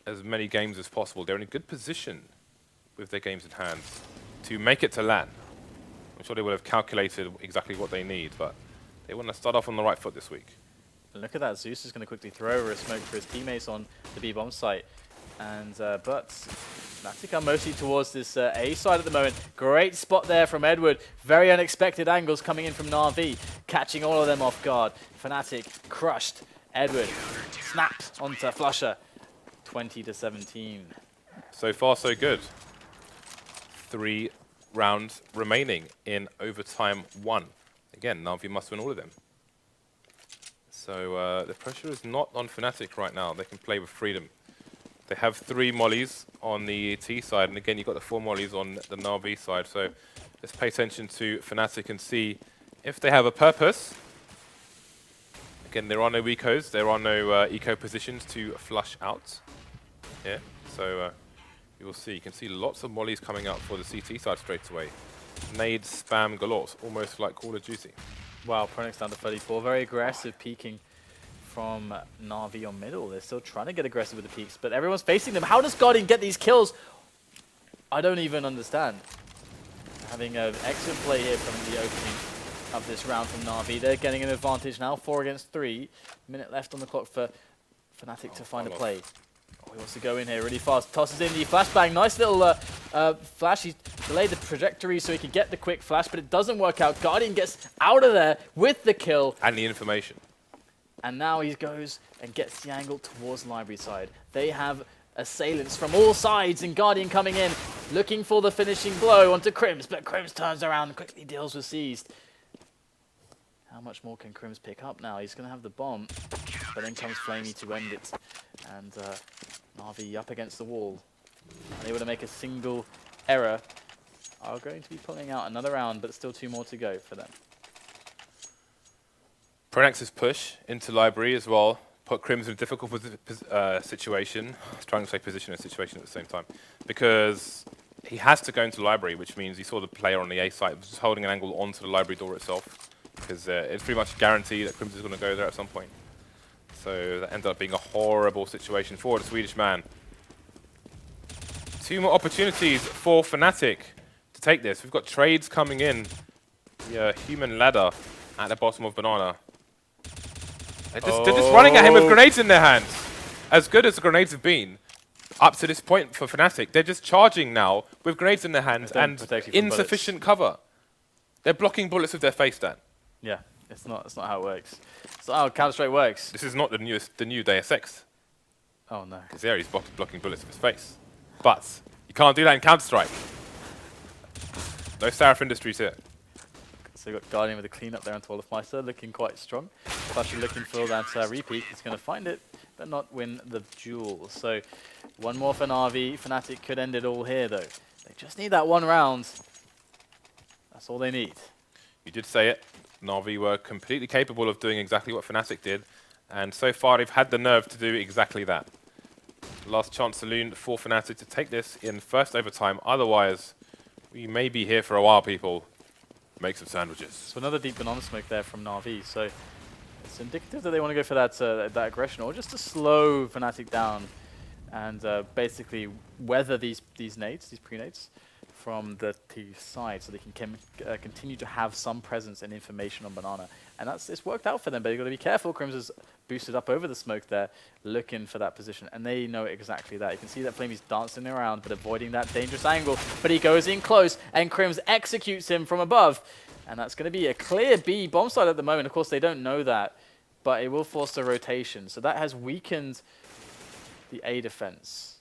Speaker 2: as many games as possible. They're in a good position with their games in hand to make it to LAN. I'm sure they would have calculated exactly what they need, but they want to start off on the right foot this week.
Speaker 3: Look at that, Zeus is going to quickly throw over a smoke for his teammates on the B-bomb site. And but Fnatic are mostly towards this A side at the moment. Great spot there from Edward. Very unexpected angles coming in from NaVi, catching all of them off guard. Fnatic crushed. Edward snapped onto flusha. 20-17.
Speaker 2: So far, so good. 3 rounds remaining in overtime 1. Again, NaVi must win all of them. So the pressure is not on Fnatic right now. They can play with freedom. They have 3 mollies on the T side, and again, you've got the 4 mollies on the NaVi side. So let's pay attention to Fnatic and see if they have a purpose. Again, there are no ecos. There are no eco positions to flush out. Yeah, so you will see. You can see lots of mollies coming up for the CT side straight away. Nade spam galore, almost like Call of Duty.
Speaker 3: Wow, pronax down to 34. Very aggressive peeking from NaVi on middle. They're still trying to get aggressive with the peaks, but everyone's facing them. How does Guardian get these kills? I don't even understand. Having an excellent play here from the opening of this round from NaVi. They're getting an advantage now, 4 against 3. Minute left on the clock for Fnatic to find a play. Oh, he wants to go in here really fast. Tosses in the flashbang. Nice little flash. He's delayed the trajectory so he can get the quick flash, but it doesn't work out. Guardian gets out of there with the kill.
Speaker 2: And the information.
Speaker 3: And now he goes and gets the angle towards library side. They have assailants from all sides, and Guardian coming in, looking for the finishing blow onto KRIMZ, but KRIMZ turns around and quickly deals with seized. How much more can KRIMZ pick up now? He's going to have the bomb, but then comes flamie to end it. And NaVi up against the wall. Unable to make a single error. Are going to be pulling out another round, but still 2 more to go for them.
Speaker 2: pronax's push into library as well put KRIMZ in a difficult situation. I was trying to say position and situation at the same time. Because he has to go into the library, which means you saw the player on the A site was just holding an angle onto the library door itself, because it's pretty much guaranteed that KRIMZ is going to go there at some point. So that ended up being a horrible situation for the Swedish man. 2 more opportunities for Fnatic to take this. We've got trades coming in. The human ladder at the bottom of Banana. They're just running at him with grenades in their hands. As good as the grenades have been up to this point for Fnatic, they're just charging now with grenades in their hands and insufficient cover. They're blocking bullets with their face, Dan.
Speaker 3: Yeah, it's not how it works. It's not how Counter-Strike works.
Speaker 2: This is not the new Deus Ex.
Speaker 3: Oh no.
Speaker 2: Because there he's blocking bullets with his face. But you can't do that in Counter-Strike. No Seraph Industries here.
Speaker 3: So you've got Guardian with a clean up there onto olofmeister, looking quite strong. Flusha looking for that repeat. He's going to find it, but not win the duel. So one more for NaVi. Fnatic could end it all here, though. They just need that one round. That's all they need.
Speaker 2: You did say it. NaVi were completely capable of doing exactly what Fnatic did. And so far, they've had the nerve to do exactly that. Last chance saloon for Fnatic to take this in first overtime. Otherwise, we may be here for a while, people. Make some sandwiches.
Speaker 3: So another deep banana smoke there from NaVi. So it's indicative that they want to go for that aggression, or just to slow Fnatic down and basically weather these nades, these pre-nades, from the T side, so they can continue to have some presence and information on Banana. And it's worked out for them, but you've got to be careful. KRIMZ has boosted up over the smoke there, looking for that position, and they know exactly that. You can see that flamie's dancing around, but avoiding that dangerous angle. But he goes in close, and KRIMZ executes him from above. And that's going to be a clear B bomb site at the moment. Of course, they don't know that, but it will force the rotation. So that has weakened the A defense.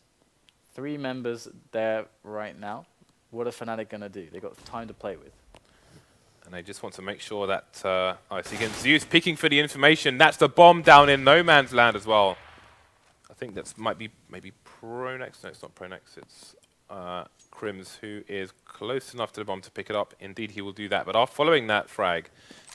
Speaker 3: 3 members there right now. What are Fnatic going to do? They've got time to play with.
Speaker 2: And they just want to make sure that, I see again, Zeus peeking for the information. That's the bomb down in no man's land as well. I think that might be maybe pronax. No, it's not pronax. It's KRIMZ, who is close enough to the bomb to pick it up. Indeed, he will do that. But following that frag,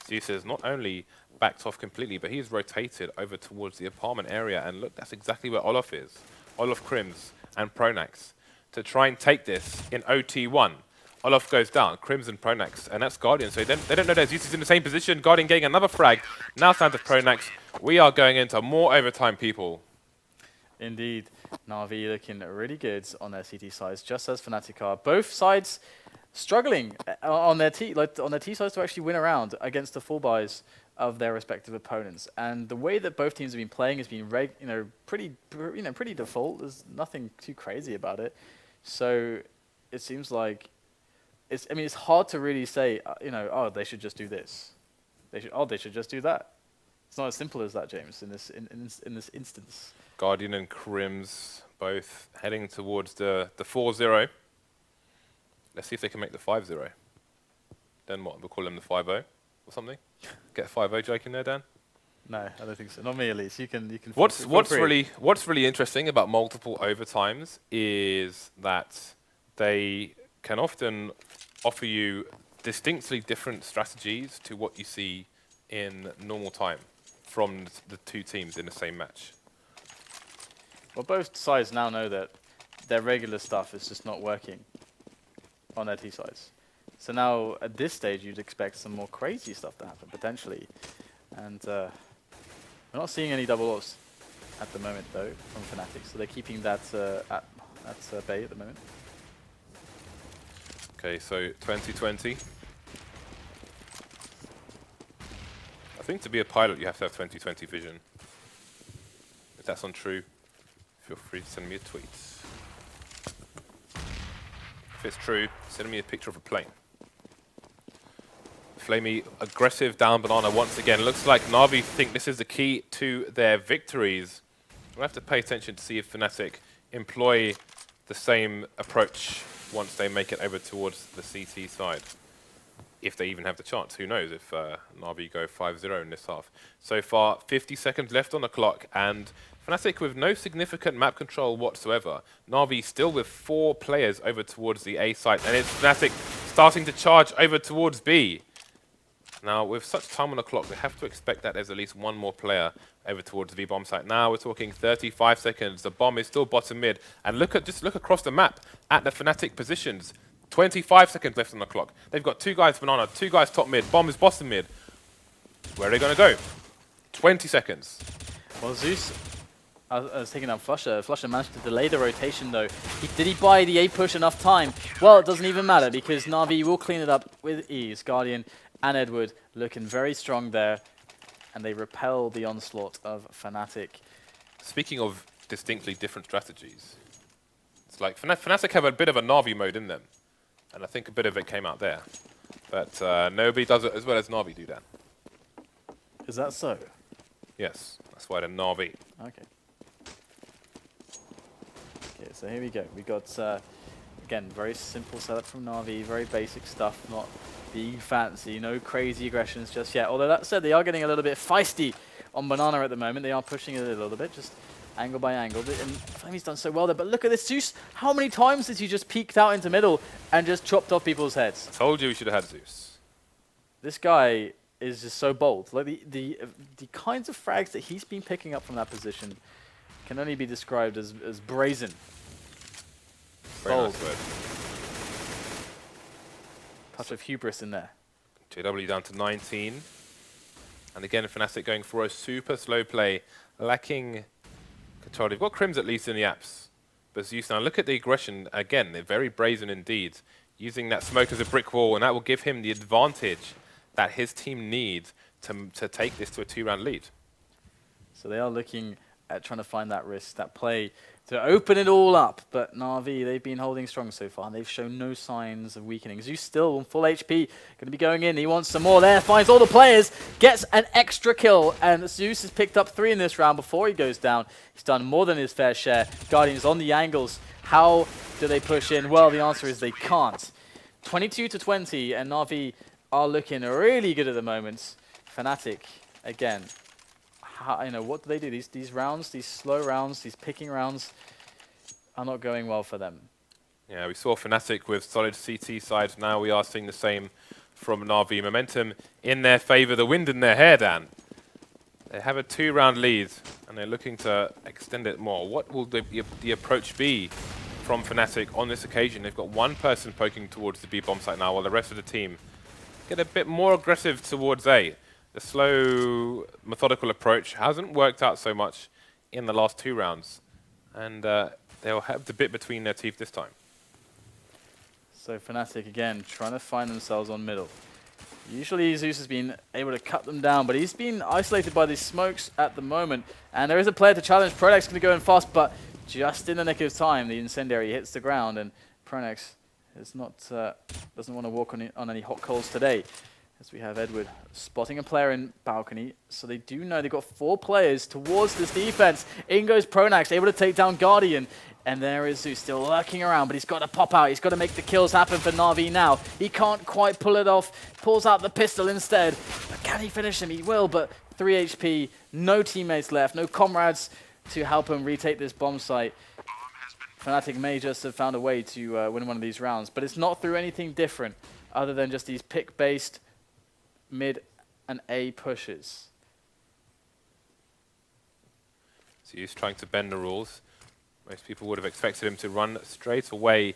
Speaker 2: Zeus has not only backed off completely, but he's rotated over towards the apartment area. And look, that's exactly where Olof is. Olof, KRIMZ, and pronax to try and take this in OT1. Olof goes down, KRIMZ and pronax, and that's Guardian. So they don't know that Zeus is in the same position. Guardian getting another frag. Now down to pronax. We are going into more overtime, people.
Speaker 3: Indeed. NaVi looking really good on their CT sides, just as Fnatic are. Both sides struggling on their T sides to actually win a round against the full buys of their respective opponents. And the way that both teams have been playing has been pretty default. There's nothing too crazy about it. So it seems like it's hard to really say, oh, they should just do this. They should just do that. It's not as simple as that, James, in this instance.
Speaker 2: Guardian and KRIMZ both heading towards the 4-0. Let's see if they can make the 5-0. Then what? We'll call them the 5-0 or something? Get a 5-0 joke in there, Dan?
Speaker 3: No, I don't think so. Not me, at least. You can.
Speaker 2: What's really interesting about multiple overtimes is that they can often offer you distinctly different strategies to what you see in normal time from the 2 teams in the same match.
Speaker 3: Well, both sides now know that their regular stuff is just not working on their T sides. So now, at this stage, you'd expect some more crazy stuff to happen, potentially. And we're not seeing any double offs at the moment, though, from Fnatic. So they're keeping that at bay at the moment.
Speaker 2: Okay, so 2020. I think to be a pilot, you have to have 2020 vision. If that's untrue, feel free to send me a tweet. If it's true, send me a picture of a plane. flamie aggressive down Banana once again. Looks like NaVi think this is the key to their victories. We'll have to pay attention to see if Fnatic employ the same approach once they make it over towards the CT side. If they even have the chance, who knows if NaVi go 5-0 in this half. So far, 50 seconds left on the clock, and Fnatic with no significant map control whatsoever. NaVi still with 4 players over towards the A site, and it's Fnatic starting to charge over towards B. Now, with such time on the clock, they have to expect that there's at least one more player over towards the B-bomb site. Now we're talking 35 seconds. The bomb is still bottom mid. And just look across the map at the Fnatic positions. 25 seconds left on the clock. They've got 2 guys banana, 2 guys top mid. Bomb is bottom mid. Where are they going to go? 20 seconds.
Speaker 3: Well, Zeus was taking out flusha. Flusha managed to delay the rotation though. Did he buy the A push enough time? Well, it doesn't even matter because NaVi will clean it up with ease. Guardian and Edward looking very strong there, and they repel the onslaught of Fnatic.
Speaker 2: Speaking of distinctly different strategies, it's like Fnatic have a bit of a NaVi mode in them, and I think a bit of it came out there. But nobody does it as well as NaVi do, Dan.
Speaker 3: Is that so?
Speaker 2: Yes, that's why they're NaVi.
Speaker 3: Okay. Okay, so here we go. We got, again, very simple setup from NaVi, very basic stuff, not being fancy, no crazy aggressions just yet. Although that said, they are getting a little bit feisty on Banana at the moment. They are pushing it a little bit, just angle by angle. And Flamie's done so well there, but look at this. Zeus, how many times has he just peeked out into middle and just chopped off people's heads?
Speaker 2: I told you we should have had Zeus.
Speaker 3: This guy is just so bold. Like the kinds of frags that he's been picking up from that position can only be described as brazen.
Speaker 2: Very
Speaker 3: Bold.
Speaker 2: nice word.
Speaker 3: Touch of hubris in there.
Speaker 2: JW down to 19. And again, Fnatic going for a super slow play, lacking control. They've got KRIMZ at least in the apps. But Zeus, now look at the aggression. Again, they're very brazen indeed. Using that smoke as a brick wall, and that will give him the advantage that his team needs to take this to a 2-round lead.
Speaker 3: So they are looking at trying to find that risk, that play, to open it all up. But NaVi, they've been holding strong so far, and they've shown no signs of weakening. Zeus still on full HP, going to be going in. He wants some more there, finds all the players, gets an extra kill, and Zeus has picked up 3 in this round before he goes down. He's done more than his fair share. Guardians on the angles. How do they push in? Well, the answer is they can't. 22-20, and NaVi are looking really good at the moment. Fnatic, again, what do they do? These rounds, these slow rounds, these picking rounds are not going well for them.
Speaker 2: Yeah, we saw Fnatic with solid CT sides. Now we are seeing the same from NaVi. Momentum in their favor, the wind in their hair, Dan. They have a 2-round lead, and they're looking to extend it more. What will the approach be from Fnatic on this occasion? They've got one person poking towards the B-bomb site now, while the rest of the team get a bit more aggressive towards A. The slow, methodical approach hasn't worked out so much in the last 2 rounds, and they'll have the bit between their teeth this time.
Speaker 3: So Fnatic, again, trying to find themselves on middle. Usually Zeus has been able to cut them down, but he's been isolated by these smokes at the moment. And there is a player to challenge. pronax going to go in fast, but just in the nick of time, the incendiary hits the ground, and pronax is not doesn't want to walk on any hot coals today. As we have Edward spotting a player in balcony, so they do know they've got 4 players towards this defense. In goes pronax, able to take down Guardian. And there is Zeus still lurking around, but he's got to pop out. He's got to make the kills happen for NaVi now. He can't quite pull it off. Pulls out the pistol instead. But can he finish him? He will, but 3 HP. No teammates left. No comrades to help him retake this bomb site. Fnatic may just have found a way to win one of these rounds, but it's not through anything different other than just these pick-based mid and A pushes.
Speaker 2: Zeus trying to bend the rules. Most people would have expected him to run straight away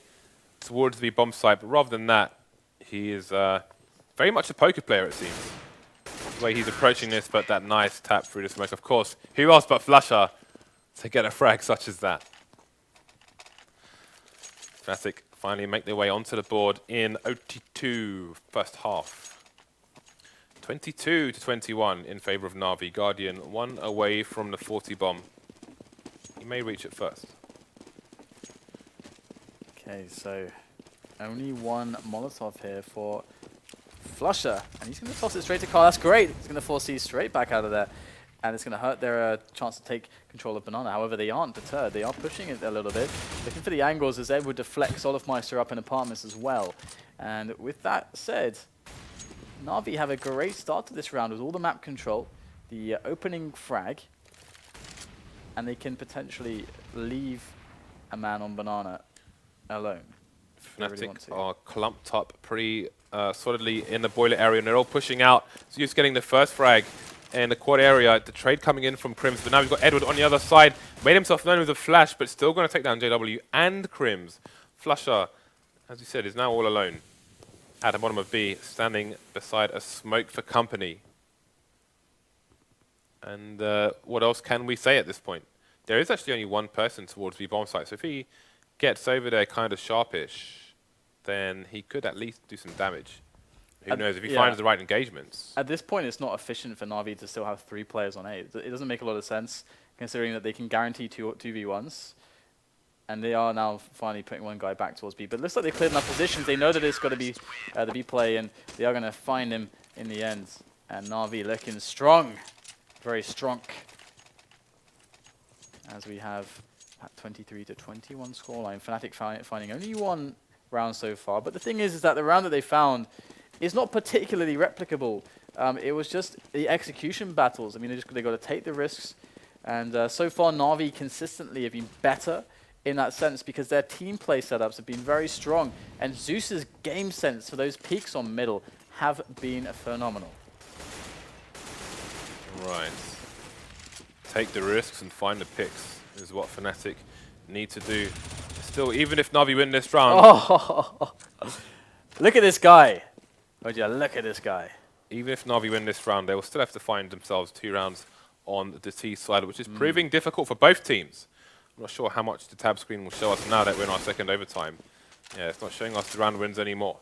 Speaker 2: towards the bomb site, but rather than that, he is very much a poker player, it seems. The way he's approaching this, but that nice tap through the smoke. Of course, who else but flusha to get a frag such as that? Fnatic finally make their way onto the board in OT2 first half. 22-21 in favor of NaVi. Guardian 1 away from the 40 bomb. He may reach it first.
Speaker 3: Okay, so only one Molotov here for flusha, and he's going to toss it straight to Carl. That's great. He's going to force these straight back out of there, and it's going to hurt their chance to take control of Banana. However, they aren't deterred. They are pushing it a little bit, looking for the angles as Edward deflects Olofmeister up in apartments as well. And with that said, NaVi have a great start to this round with all the map control, the opening frag, and they can potentially leave a man on Banana alone. really want
Speaker 2: Fnatic
Speaker 3: to.
Speaker 2: are clumped up pretty solidly in the boiler area, and they're all pushing out. Zeus getting the first frag in the quad area. The trade coming in from KRIMZ, but now we've got Edward on the other side. Made himself known with a flash, but still going to take down JW and KRIMZ. flusha, as you said, is now all alone at the bottom of B, standing beside a smoke for company. And what else can we say at this point? There is actually only one person towards the bomb site, so if he gets over there kind of sharpish, then he could at least do some damage. Who knows, if he finds the right engagements.
Speaker 3: At this point, it's not efficient for NaVi to still have 3 players on A. It doesn't make a lot of sense, considering that they can guarantee 2v1s. And they are now finally putting one guy back towards B. But it looks like they cleared enough positions. They know that it's got to be the B play, and they are going to find him in the end. And NaVi looking strong. Very strong. As we have at 23-21 scoreline. Fnatic finding only 1 round so far. But the thing is that the round that they found is not particularly replicable. It was just the execution battles. I mean, they got to take the risks. And so far, NaVi consistently have been better in that sense because their team play setups have been very strong. And Zeus's game sense for those peaks on middle have been phenomenal.
Speaker 2: Right. Take the risks and find the picks is what Fnatic need to do. Still, even if NaVi win this round...
Speaker 3: Oh, look at this guy. Would you look at this guy?
Speaker 2: Even if NaVi win this round, they will still have to find themselves 2 rounds on the T side, which is proving difficult for both teams. I'm not sure how much the tab screen will show us now that we're in our second overtime. Yeah, it's not showing us the round wins anymore.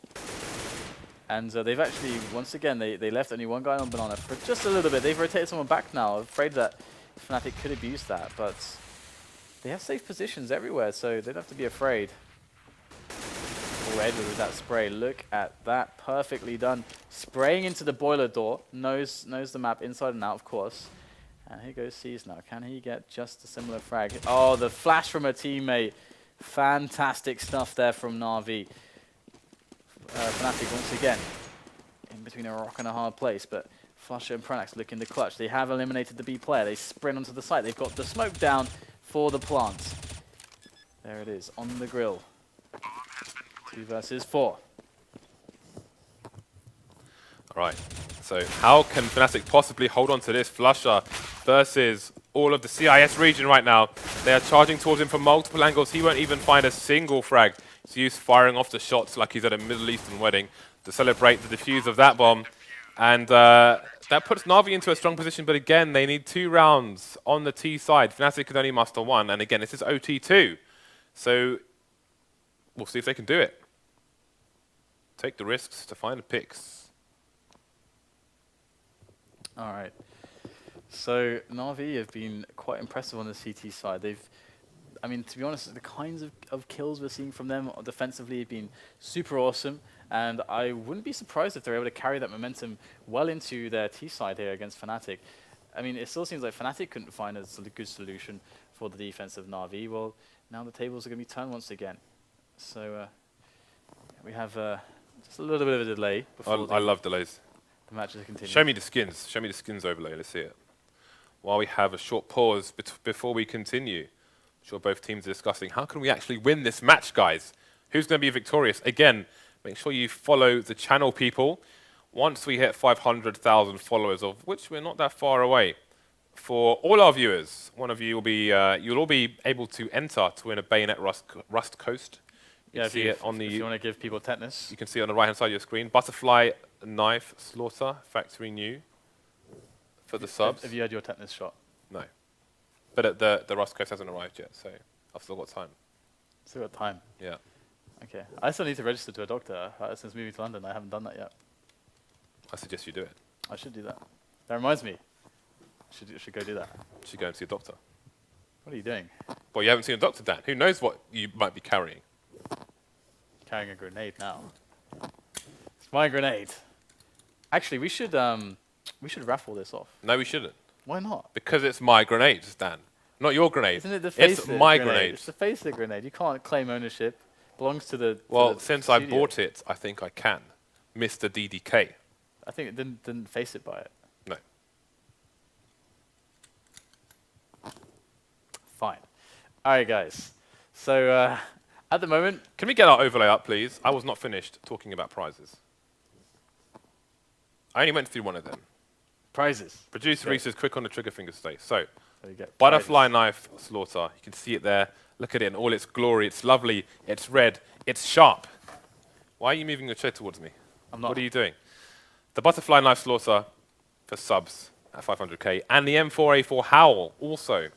Speaker 3: And they've actually, once again, they left only 1 guy on banana for just a little bit. They've rotated someone back now. I'm afraid that Fnatic could abuse that, but they have safe positions everywhere, so they don't have to be afraid. Oh, Edward with that spray. Look at that. Perfectly done. Spraying into the boiler door. Knows the map inside and out, of course. And here goes Seas now. Can he get just a similar frag? Oh, the flash from a teammate. Fantastic stuff there from NaVi. Fnatic once again in between a rock and a hard place, but flusha and pronax looking to clutch. They have eliminated the B player. They sprint onto the site. They've got the smoke down for the plant. There it is, on the grill. 2 versus 4.
Speaker 2: All right. So how can Fnatic possibly hold on to this? flusha versus all of the CIS region right now. They are charging towards him from multiple angles. He won't even find a single frag. Zeus firing off the shots like he's at a Middle Eastern wedding to celebrate the defuse of that bomb. And that puts NaVi into a strong position, but again, they need 2 rounds on the T side. Fnatic could only muster 1, and again, this is OT2. So we'll see if they can do it. Take the risks to find the picks.
Speaker 3: All right. So NaVi have been quite impressive on the CT side. I mean, to be honest, the kinds of kills we're seeing from them defensively have been super awesome, and I wouldn't be surprised if they're able to carry that momentum well into their T side here against Fnatic. I mean, it still seems like Fnatic couldn't find a good solution for the defense of NaVi. Well, now the tables are going to be turned once again. So we have just a little bit of a delay before
Speaker 2: I love delays.
Speaker 3: the matches continue.
Speaker 2: Show me the skins. Show me the skins overlay. Let's see it. While we have a short pause before we continue, I'm sure both teams are discussing how can we actually win this match, guys? Who's going to be victorious? Again, make sure you follow the channel, people. Once we hit 500,000 followers, of which we're not that far away, for all our viewers, one of you will be, you'll all be able to enter to win a Bayonet Rust Coast. You can see it on the.
Speaker 3: If you want to give people tetanus,
Speaker 2: you can see it on the right-hand side of your screen. Butterfly Knife Slaughter, factory new. For the subs.
Speaker 3: Have you had your tetanus shot?
Speaker 2: No. But the Rust Coast hasn't arrived yet, so I've still got time.
Speaker 3: Still got time.
Speaker 2: Yeah.
Speaker 3: Okay. I still need to register to a doctor. Since moving to London, I haven't done that yet.
Speaker 2: I suggest you do it.
Speaker 3: I should do that. That reminds me. I should go do that.
Speaker 2: You should go and see a doctor.
Speaker 3: What are you doing?
Speaker 2: Well, you haven't seen a doctor, Dan. Who knows what you might be carrying?
Speaker 3: Carrying a grenade now. It's my grenade. Actually, we should raffle this off.
Speaker 2: No, we shouldn't.
Speaker 3: Why not?
Speaker 2: Because it's my grenade, Dan. Not your grenade.
Speaker 3: Isn't it the
Speaker 2: It's my grenade.
Speaker 3: It's the FACEIT grenade. You can't claim ownership. Belongs to the.
Speaker 2: Well,
Speaker 3: to the
Speaker 2: since I
Speaker 3: studio.
Speaker 2: bought it, I think I can. Mr. DDK.
Speaker 3: I think it didn't FACEIT buy it.
Speaker 2: No.
Speaker 3: Fine. All right, guys. So At the moment,
Speaker 2: Can we get our overlay up, please? I was not finished talking about prizes. I only went through one of them.
Speaker 3: prizes.
Speaker 2: Producer
Speaker 3: Okay.
Speaker 2: Reese is quick on the trigger finger stay. So,
Speaker 3: There you go.
Speaker 2: butterfly
Speaker 3: Prizes.
Speaker 2: knife slaughter. You can see it there. Look at it in all its glory. It's lovely. It's red. It's sharp. Why are you moving your chair towards me?
Speaker 3: I'm not.
Speaker 2: What are you doing? The butterfly knife slaughter for subs at 500k, and the M4A4 Howl also.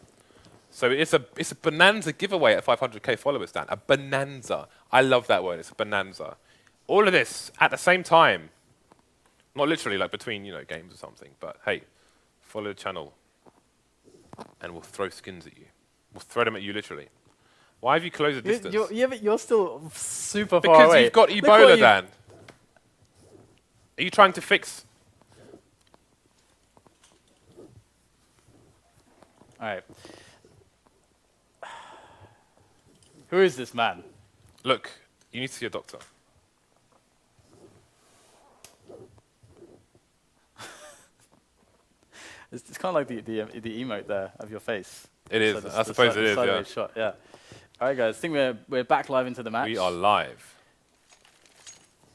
Speaker 2: So it's a bonanza giveaway at 500k followers, Dan. A bonanza. I love that word. It's a bonanza. All of this at the same time. Not literally like between, you know, games or something, but hey, follow the channel and we'll throw skins at you. We'll throw them at you literally. Why have you closed the distance?
Speaker 3: Yeah, but you're still super far
Speaker 2: Because
Speaker 3: away.
Speaker 2: you've got
Speaker 3: Look what
Speaker 2: Ebola,
Speaker 3: you-
Speaker 2: Dan. Are you trying to fix?
Speaker 3: All right. Who is this man?
Speaker 2: Look, you need to see a doctor.
Speaker 3: It's kind of like the emote there of your face.
Speaker 2: It is.
Speaker 3: So
Speaker 2: I suppose it is, yeah.
Speaker 3: sideways shot, yeah. All right, guys. I think we're back live into the match.
Speaker 2: We are live.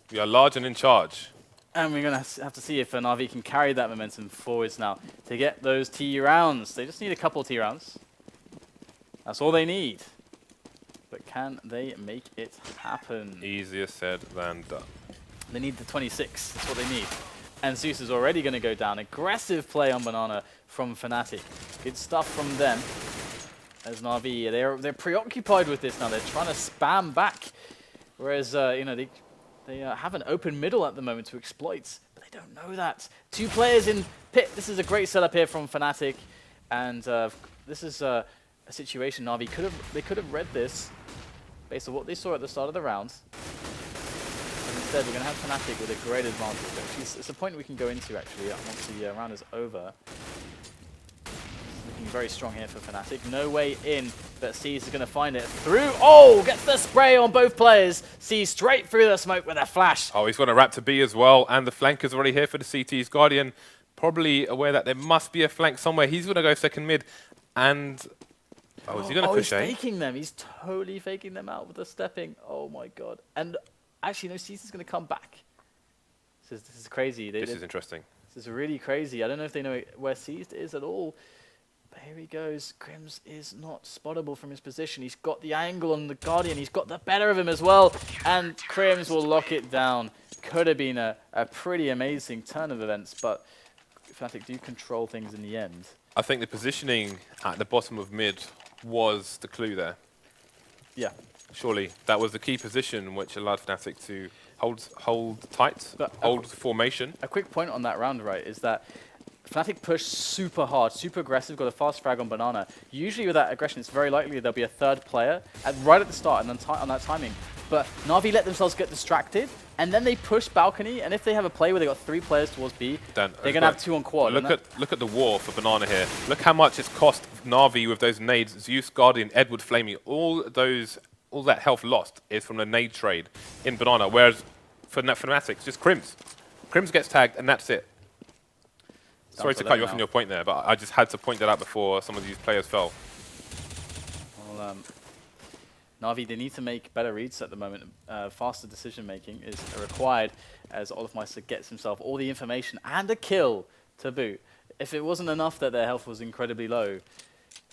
Speaker 2: We are large and in charge.
Speaker 3: And we're going to have to see if NaVi can carry that momentum forwards now to get those T rounds. They just need a couple T rounds. That's all they need. But can they make it happen?
Speaker 2: Easier said than done.
Speaker 3: They need the 26. That's what they need. And Zeus is already going to go down. Aggressive play on Banana from Fnatic. Good stuff from them. As NaVi, they're preoccupied with this now. They're trying to spam back. Whereas, you know, they have an open middle at the moment to exploit. But they don't know that. 2 players in pit. This is a great setup here from Fnatic. And this is a situation NaVi could have read this based on what they saw at the start of the round. Instead, we're going to have Fnatic with a great advantage. Actually, it's a point we can go into, actually, once the round is over. Looking very strong here for Fnatic. No way in, but C's is going to find it through. Oh, gets the spray on both players. C straight through the smoke with a flash.
Speaker 2: Oh, he's got a wrap to B as well, and the flanker's already here for the CT's Guardian. Probably aware that there must be a flank somewhere. He's going to go second mid, and... Oh, is he going to push
Speaker 3: he's
Speaker 2: A?
Speaker 3: faking them. He's totally faking them out with the stepping. Oh, my God. And actually, no, C's is going to come back. This is crazy.
Speaker 2: This is interesting.
Speaker 3: This is really crazy. I don't know if they know where Seized is at all. But here he goes. KRIMZ is not spottable from his position. He's got the angle on the Guardian. He's got the better of him as well. And KRIMZ will lock it down. Could have been a pretty amazing turn of events, but Fnatic do control things in the end.
Speaker 2: I think the positioning at the bottom of mid was the clue there.
Speaker 3: Yeah.
Speaker 2: Surely that was the key position which allowed Fnatic to hold tight,
Speaker 3: But
Speaker 2: hold formation.
Speaker 3: A quick point on that round, right, is that Fnatic pushed super hard, super aggressive, got a fast frag on Banana. Usually with that aggression, it's very likely there'll be a third player right at the start and on that timing. But NaVi let themselves get distracted, and then they push balcony, and if they have a play where they got 3 players towards B, they're going to have 2 on quad.
Speaker 2: Look at the war for Banana here. Look how much it's cost NaVi with those nades. Zeus, Guardian, Edward, flamie. All that health lost is from the nade trade in Banana, whereas for Fnatic, it's just KRIMZ. KRIMZ gets tagged, and that's it. Sorry to cut you off on your point there, but I just had to point that out before some of these players fell.
Speaker 3: Well, NaVi, they need to make better reads at the moment. Faster decision making is required as olofmeister gets himself all the information and a kill to boot. If it wasn't enough that their health was incredibly low,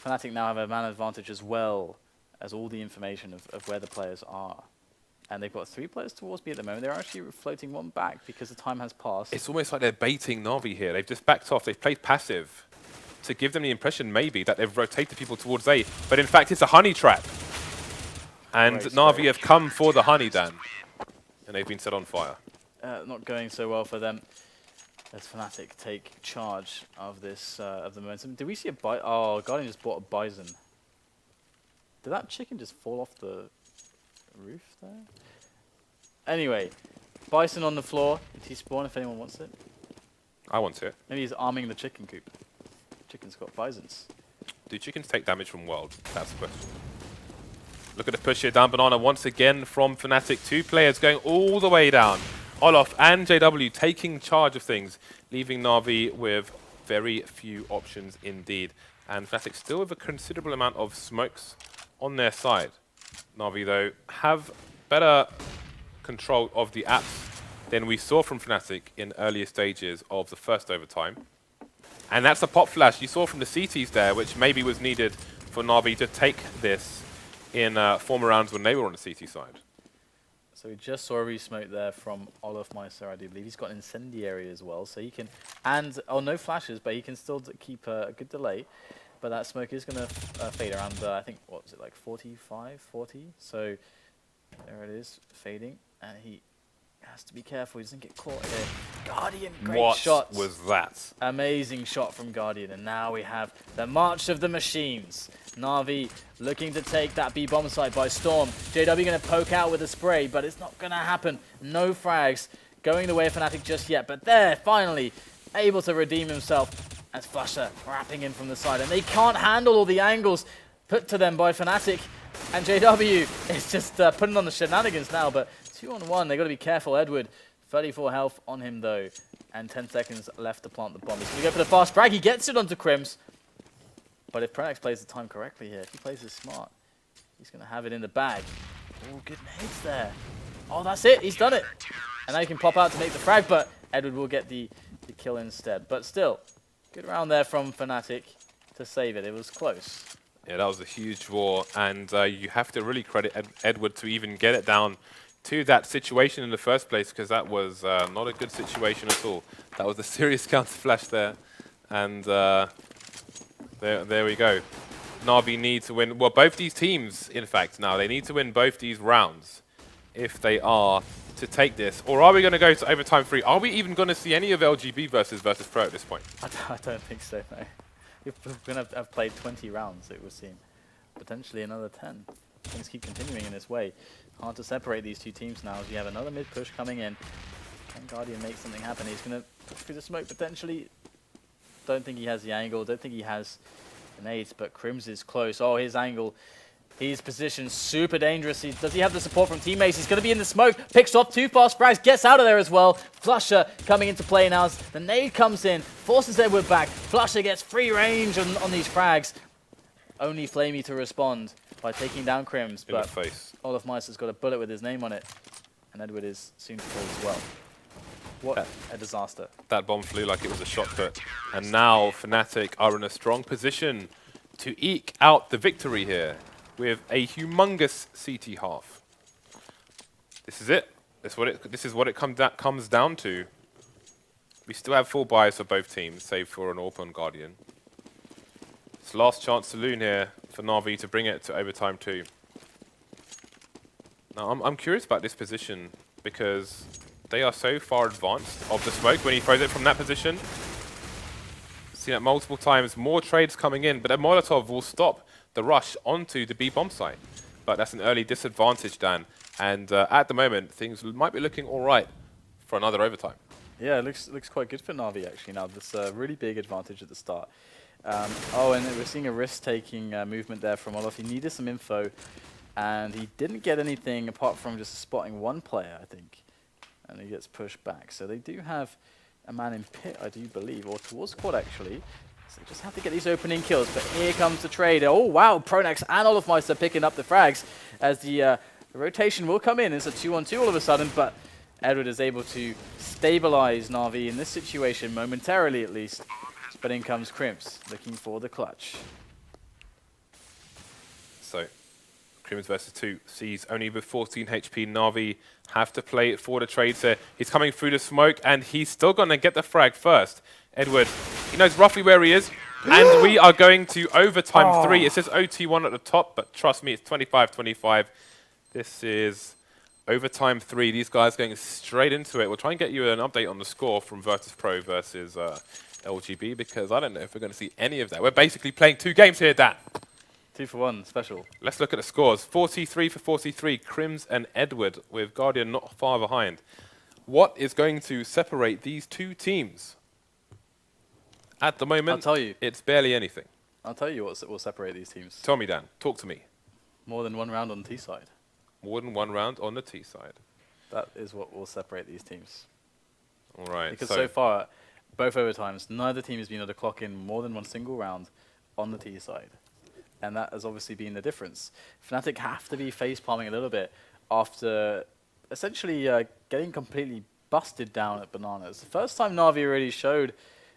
Speaker 3: Fnatic now have a man advantage as well as all the information of where the players are. And they've got 3 players towards B at the moment. They're actually floating 1 back because the time has passed.
Speaker 2: It's almost like they're baiting NaVi here. They've just backed off. They've played passive to give them the impression maybe that they've rotated people towards A. But in fact, it's a honey trap. And NaVi have come for the honey, Dan. And they've been set on fire.
Speaker 3: Not going so well for them as Fnatic take charge of this, of the momentum. Did we see a bison? Oh, Guardian just bought a bison. Did that chicken just fall off the roof there? Anyway, bison on the floor. T-spawn if anyone wants it.
Speaker 2: I want it.
Speaker 3: Maybe he's arming the chicken coop. Chicken's got bisons.
Speaker 2: Do chickens take damage from world? That's the question. Look at the push here down Banana once again from Fnatic. 2 players going all the way down. Olof and JW taking charge of things, leaving NaVi with very few options indeed. And Fnatic still with a considerable amount of smokes on their side. NaVi, though, have better control of the apps than we saw from Fnatic in earlier stages of the first overtime. And that's a pop flash you saw from the CTs there, which maybe was needed for NaVi to take this in former rounds when they were on the CT side.
Speaker 3: So we just saw a resmoke there from olofmeister, I do believe. He's got incendiary as well, so he can, and, oh, no flashes, but he can still keep a good delay. But that smoke is going to fade around, I think, what was it, like 45, 40? So there it is, fading, and he has to be careful, he doesn't get caught here. Guardian, great shot.
Speaker 2: What was that?
Speaker 3: Amazing shot from Guardian, and now we have the March of the Machines. NaVi looking to take that B bomb site by storm. JW going to poke out with a spray, but it's not going to happen. No frags going the way of Fnatic just yet, but there, finally, able to redeem himself as flusha wrapping in from the side, and they can't handle all the angles put to them by Fnatic, and JW is just putting on the shenanigans now, but 2-on-1, they got to be careful. Edward, 34 health on him though, and 10 seconds left to plant the bomb. He's going to go for the fast frag, he gets it onto KRIMZ, but if pronax plays the time correctly here, if he plays this smart, he's going to have it in the bag. Oh, good nades there. Oh, that's it, he's done it. And now he can pop out to make the frag, but Edward will get the kill instead. But still, good round there from Fnatic to save it. It was close.
Speaker 2: Yeah, that was a huge draw, and you have to really credit Edward to even get it down to that situation in the first place, because that was not a good situation at all. That was a serious counter flash there, and there we go. NaVi need to win, well, both these teams, in fact, now, they need to win both these rounds if they are to take this. Or are we going to go to overtime 3? Are we even going to see any of LGB versus Pro at this point?
Speaker 3: I don't think so, no. We're going to have played 20 rounds, it would seem. Potentially another 10. Things keep continuing in this way. Hard to separate these two teams now as we have another mid push coming in. Can Guardian make something happen? He's going to push through the smoke potentially. Don't think he has the angle. Don't think he has an ace, but KRIMZ is close. Oh, his angle. His position super dangerous. Does he have the support from teammates? He's going to be in the smoke. Picks off 2 fast frags. Gets out of there as well. flusha coming into play now as the nade comes in. Forces Edward back. flusha gets free range on these frags. Only flamie to respond by taking down KRIMZ.
Speaker 2: In the face.
Speaker 3: olofmeister's got a bullet with his name on it. And Edward is soon to fall as well. What a disaster.
Speaker 2: That bomb flew like it was a shot put. And now Fnatic are in a strong position to eke out the victory here with a humongous CT half. This is it. This is what it comes down to. We still have full bias for both teams, save for an AWP on Guardian. It's last chance saloon here for NaVi to bring it to overtime 2. Now, I'm curious about this position because they are so far advanced of the smoke when he throws it from that position. Seen it multiple times, more trades coming in, but a Molotov will stop the rush onto the B bomb site. But that's an early disadvantage, Dan. And at the moment, things might be looking all right for another overtime.
Speaker 3: Yeah, it looks quite good for NaVi actually now. This really big advantage at the start. Oh, and we're seeing a risk-taking movement there from Olof. He needed some info, and he didn't get anything apart from just spotting one player, I think. And he gets pushed back. So they do have a man in pit, I do believe, or towards quad actually. So they just have to get these opening kills. But here comes the trade. Oh wow, pronax and olofmeister picking up the frags as the rotation will come in. It's a 2-on-2 all of a sudden, but Edward is able to stabilize NaVi in this situation momentarily at least. But in comes KRIMZ looking for the clutch.
Speaker 2: So KRIMZ versus 2 sees only with 14 HP. NaVi have to play it for the trades there. He's coming through the smoke, and he's still going to get the frag first. Edward, he knows roughly where he is, and we are going to overtime 3. It says OT1 at the top, but trust me, it's 25-25. This is overtime 3. These guys going straight into it. We'll try and get you an update on the score from Virtus.pro versus LGB, because I don't know if we're going to see any of that. We're basically playing 2 games here, Dan.
Speaker 3: 2-for-1 special.
Speaker 2: Let's look at the scores. 43-43, KRIMZ and Edward, with Guardian not far behind. What is going to separate these two teams? At the moment,
Speaker 3: I'll tell you.
Speaker 2: It's barely anything.
Speaker 3: I'll tell you what will separate these teams.
Speaker 2: Tell me, Dan. Talk to me.
Speaker 3: More than one round on the T side.
Speaker 2: More than one round on the T side.
Speaker 3: That is what will separate these teams.
Speaker 2: All right.
Speaker 3: Because so far, both overtimes, neither team has been able to clock in more than one single round on the T side. and that has obviously been the difference. Fnatic have to be face palming a little bit after essentially getting completely busted down at Bananas. The first time NaVi really showed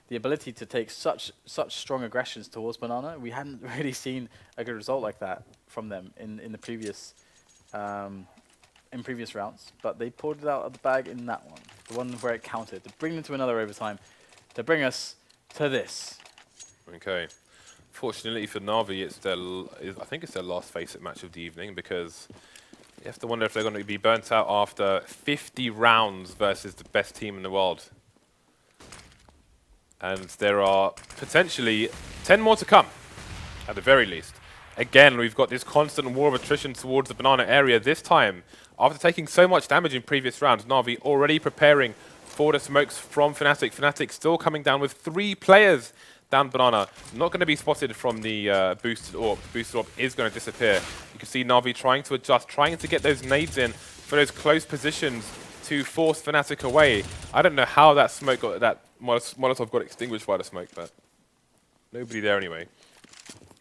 Speaker 3: the ability to take such strong aggressions towards Banana. We hadn't really seen a good result like that from them in the previous rounds, but they pulled it out of the bag in that one, the one where it counted, to bring them to another overtime, to bring us to this.
Speaker 2: Okay. Fortunately for NaVi, I think it's their last FACEIT match of the evening, because you have to wonder if they're going to be burnt out after 50 rounds versus the best team in the world. And there are potentially 10 more to come, at the very least. Again, we've got this constant war of attrition towards the Banana area. This time, after taking so much damage in previous rounds, NaVi already preparing for the smokes from Fnatic. Fnatic still coming down with 3 players down Banana. Not going to be spotted from the boosted orb. The boosted orb is going to disappear. You can see NaVi trying to adjust, trying to get those nades in for those close positions to force Fnatic away. I don't know how that smoke got, that Molotov got extinguished by the smoke, but nobody there anyway.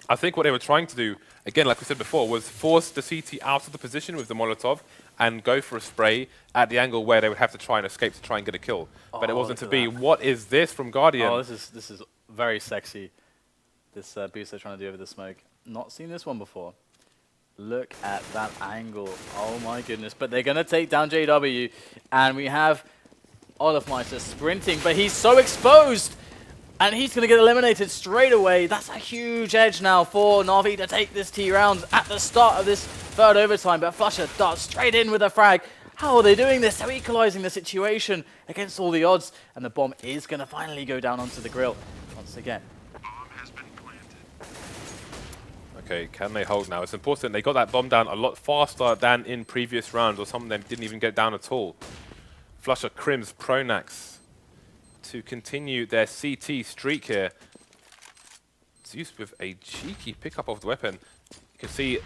Speaker 2: I think what they were trying to do, again, like we said before, was force the CT out of the position with the Molotov and go for a spray at the angle where they would have to try and escape to try and get a kill. But it wasn't to be. What is this from Guardian?
Speaker 3: Oh, this is very sexy. This boost they're trying to do over the smoke. Not seen this one before. Look at that angle. Oh my goodness. But they're going to take down JW. And we have olofmeister sprinting, but he's so exposed. And he's going to get eliminated straight away. That's a huge edge now for NaVi to take this T round at the start of this third overtime. But flusha darts straight in with a frag. How are they doing this? They're equalizing the situation against all the odds. And the bomb is going to finally go down onto the grill once again.
Speaker 2: Okay, can they hold now? It's important they got that bomb down a lot faster than in previous rounds, or some of them didn't even get down at all. flusha, KRIMZ, pronax to continue their CT streak here. Zeus with a cheeky pickup of the weapon. You can see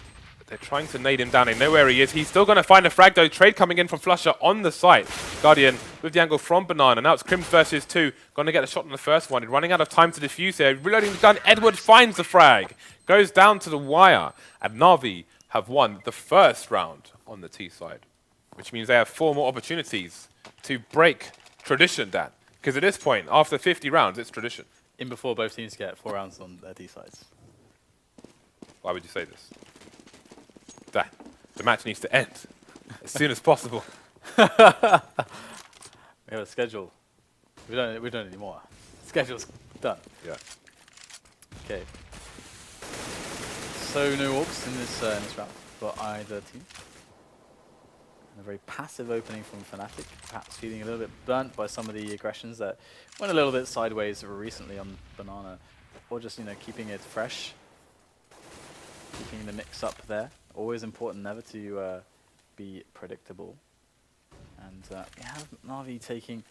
Speaker 2: they're trying to nade him down. They know where he is. He's still going to find a frag though. Trade coming in from flusha on the site. Guardian with the angle from Banana. Now it's KRIMZ versus 2. Going to get a shot on the first one. He's running out of time to defuse here. Reloading the gun. Edward finds the frag. Goes down to the wire. And NaVi have won the first round on the T side, which means they have 4 more opportunities to break tradition, Dan. Because at this point, after 50 rounds, it's tradition.
Speaker 3: In before both teams get 4 rounds on their T sides.
Speaker 2: Why would you say this? That the match needs to end as soon as possible.
Speaker 3: We have a schedule. We don't anymore. Schedule's done.
Speaker 2: Yeah.
Speaker 3: Okay. So no orcs in this round for either team. And a very passive opening from Fnatic, perhaps feeling a little bit burnt by some of the aggressions that went a little bit sideways recently on Banana, or just keeping it fresh, keeping the mix up there. Always important never to be predictable. And we have NaVi taking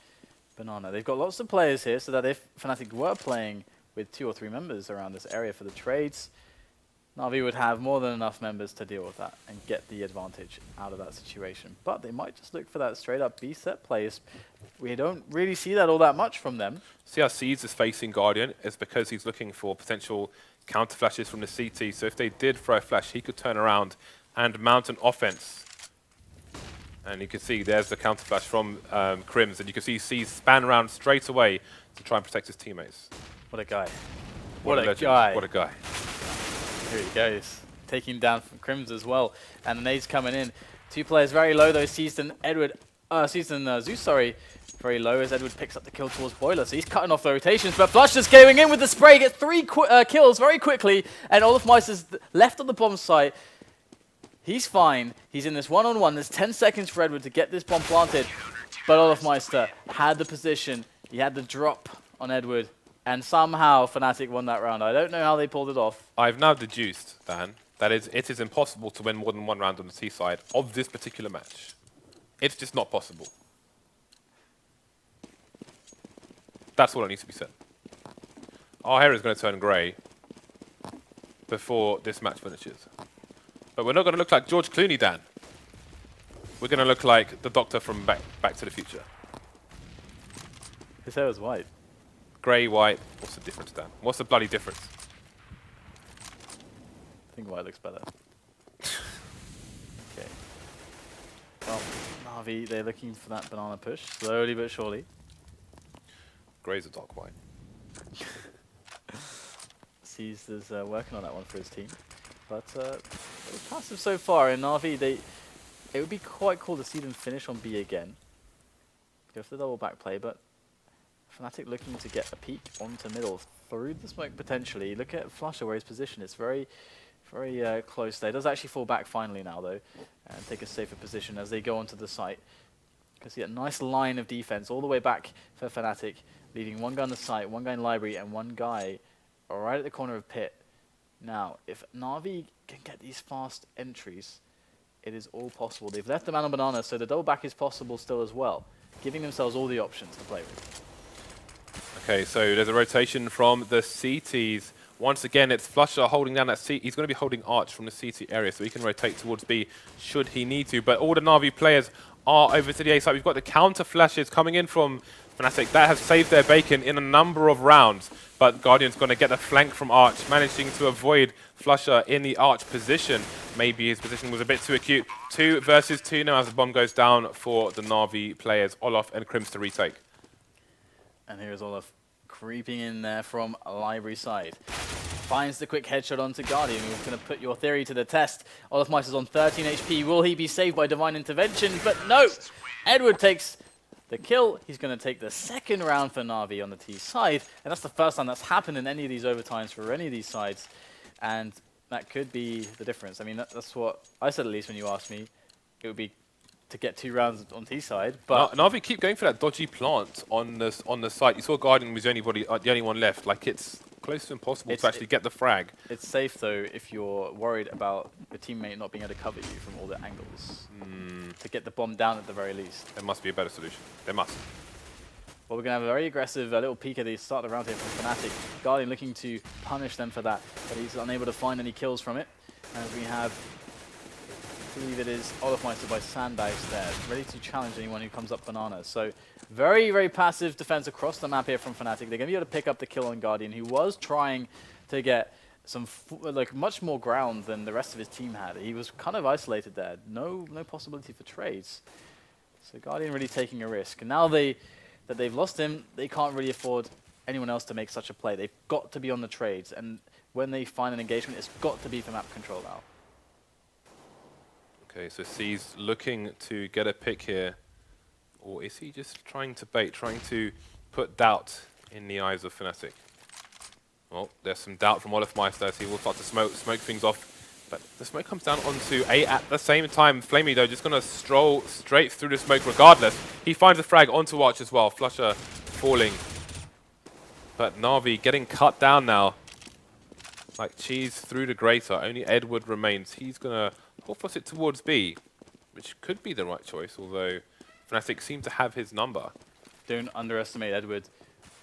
Speaker 3: Banana. They've got lots of players here, so that if Fnatic were playing with 2 or 3 members around this area for the trades, NaVi would have more than enough members to deal with that and get the advantage out of that situation. But they might just look for that straight-up B-set plays. We don't really see that all that much from them.
Speaker 2: See how Seeds is facing Guardian is because he's looking for potential counter flashes from the CT. So if they did throw a flash, he could turn around and mount an offense. And you can see there's the counter flash from KRIMZ, and you can see Seeds span around straight away to try and protect his teammates.
Speaker 3: What a guy.
Speaker 2: What a guy. What a guy.
Speaker 3: Here he goes, taking down from KRIMZ as well, and the nades coming in. 2 players very low though. Zeus, very low as Edward picks up the kill towards Boiler, so he's cutting off the rotations. But flusha's going in with the spray, gets 3 kills very quickly, and olofmeister's left on the bomb site. He's fine. He's in this one-on-one. There's 10 seconds for Edward to get this bomb planted, but olofmeister had the position. He had the drop on Edward. And somehow Fnatic won that round. I don't know how they pulled it off.
Speaker 2: I've now deduced, Dan, that it is impossible to win more than 1 round on the T side of this particular match. It's just not possible. That's all that needs to be said. Our hair is going to turn grey before this match finishes. But we're not going to look like George Clooney, Dan. We're going to look like the Doctor from Back to the Future.
Speaker 3: His hair was white.
Speaker 2: Grey, white. What's the difference, Dan? What's the bloody difference?
Speaker 3: think white looks better. Okay. Well, NaVi, they're looking for that banana push, slowly but surely.
Speaker 2: Grey's a dark white.
Speaker 3: Sees is working on that one for his team. But passive so far, and NaVi, it would be quite cool to see them finish on B again. Go for the double back play, but Fnatic looking to get a peek onto middle through the smoke potentially. Look at flusha where his position is very, very close there. Does actually fall back finally now though, and take a safer position as they go onto the site. You can see a nice line of defense all the way back for Fnatic, leaving one guy on the site, one guy in library, and one guy right at the corner of pit. Now, if NaVi can get these fast entries, it is all possible. They've left the man on banana, so the double back is possible still as well, giving themselves all the options to play with.
Speaker 2: Okay, so there's a rotation from the CTs. Once again, it's flusha holding down that C. He's going to be holding Arch from the CT area, so he can rotate towards B should he need to. But all the NaVi players are over to the A side. We've got the counter flashes coming in from Fnatic. That has saved their bacon in a number of rounds. But Guardian's going to get a flank from Arch, managing to avoid flusha in the Arch position. Maybe his position was a bit too acute. 2 versus 2 now as the bomb goes down for the NaVi players, Olof and KRIMZ to retake.
Speaker 3: And here's Olof creeping in there from library side. Finds the quick headshot onto Guardian. We're going to put your theory to the test. Olofmeister's on 13 HP. Will he be saved by divine intervention? But no! Edward takes the kill. He's going to take the second round for NaVi on the T side. And that's the first time that's happened in any of these overtimes for any of these sides. And that could be the difference. I mean, that's what I said at least when you asked me. It would be to get 2 rounds on T side, but
Speaker 2: NaVi keep going for that dodgy plant on the site. You saw Guardian was the only one left. Like, it's close to impossible to actually get the frag.
Speaker 3: It's safe though if you're worried about your teammate not being able to cover you from all the angles. To get the bomb down at the very least.
Speaker 2: There must be a better solution. There must.
Speaker 3: Well, we're going to have a very aggressive little peek at the start of the round here from Fnatic. Guardian looking to punish them for that, but he's unable to find any kills from it. As we have, I believe it is Olofmeister by Sandbags there, ready to challenge anyone who comes up banana. So very, very passive defense across the map here from Fnatic. They're going to be able to pick up the kill on Guardian, who was trying to get some much more ground than the rest of his team had. He was kind of isolated there. No possibility for trades. So Guardian really taking a risk. And now that they've lost him, they can't really afford anyone else to make such a play. They've got to be on the trades. And when they find an engagement, it's got to be for map control now.
Speaker 2: Okay, so C's looking to get a pick here. Or is he just trying to bait, trying to put doubt in the eyes of Fnatic? Well, there's some doubt from Olofmeister as he will start to smoke things off. But the smoke comes down onto A at the same time. flamie, though, just going to stroll straight through the smoke regardless. He finds a frag onto Arch as well. flusha falling. But NaVi getting cut down now. Like cheese through the grater. Only Edward remains. He's going to force it towards B, which could be the right choice, although Fnatic seem to have his number.
Speaker 3: Don't underestimate Edward.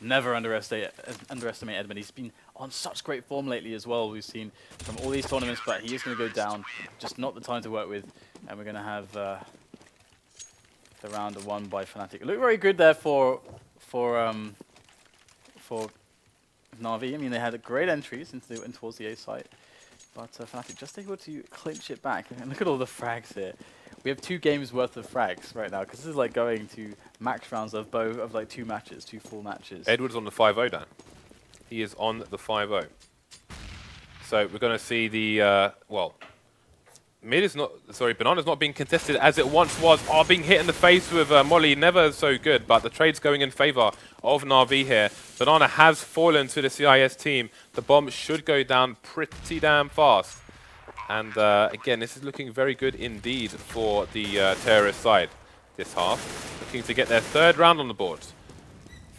Speaker 3: Never underestimate Edmund. He's been on such great form lately as well. We've seen from all these tournaments, but he is going to go down. Just not the time to work with. And we're going to have the round won by Fnatic. It looked very good there for NaVi. I mean, they had great entries towards the A site. But Fnatic just able to clinch it back. And look at all the frags here. We have 2 games worth of frags right now, because this is like going to max rounds of both of like 2 matches, 2 full matches.
Speaker 2: Edward's on the 5-0, Dan. He is on the 5-0. So we're going to see the, well, Banana's not being contested as it once was. Being hit in the face with Molly, never so good, but the trade's going in favor of NaVi here. Banana has fallen to the CIS team. The bomb should go down pretty damn fast. And again, this is looking very good indeed for the terrorist side this half. Looking to get their 3rd round on the board.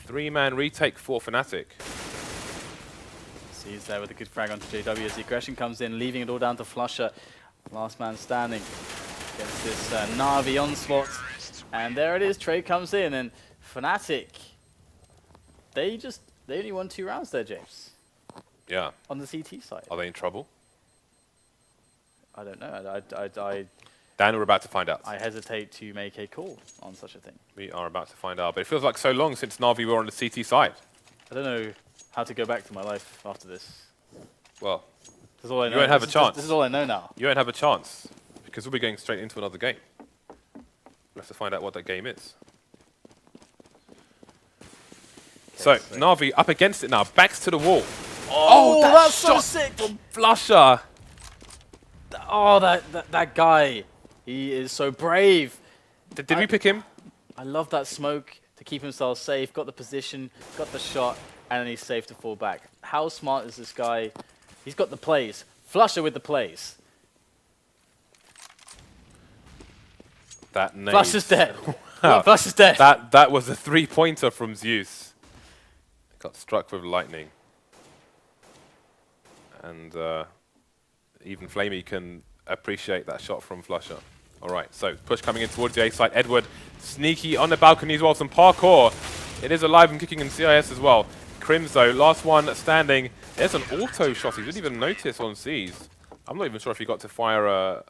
Speaker 2: 3-man retake for Fnatic.
Speaker 3: He's there with a good frag onto JW as the aggression comes in, leaving it all down to flusha. Last man standing against this NaVi onslaught. And there it is, trade comes in, and Fnatic, they only won 2 rounds there, James.
Speaker 2: Yeah.
Speaker 3: On the CT side.
Speaker 2: Are they in trouble?
Speaker 3: I don't know.
Speaker 2: Dan, we're about to find out.
Speaker 3: I hesitate to make a call on such a thing.
Speaker 2: We are about to find out, but it feels like so long since NaVi were on the CT side.
Speaker 3: I don't know how to go back to my life after this.
Speaker 2: Well,
Speaker 3: This is all I know.
Speaker 2: You won't have a chance.
Speaker 3: This is all I know now.
Speaker 2: You won't have a chance because we'll be going straight into another game. We'll have to find out what that game is. So, NaVi up against it now, backs to the wall.
Speaker 3: Oh, that's so
Speaker 2: shot
Speaker 3: sick!
Speaker 2: from flusha.
Speaker 3: Oh, that guy. He is so brave.
Speaker 2: Did we pick him?
Speaker 3: I love that smoke to keep himself safe. Got the position, got the shot, and then he's safe to fall back. How smart is this guy? He's got the plays. flusha with the plays.
Speaker 2: That nade.
Speaker 3: flusha's dead.
Speaker 2: Wow.
Speaker 3: flusha's dead.
Speaker 2: That was a 3-pointer from Zeus. Got struck with lightning. And even flamie can appreciate that shot from flusha. All right, so push coming in towards the A side. Edward sneaky on the balcony as well. Some parkour. It is alive and kicking in CIS as well. KRIMZ though, last one standing. There's an auto shot. He didn't even notice on C's. I'm not even sure if he got to fire a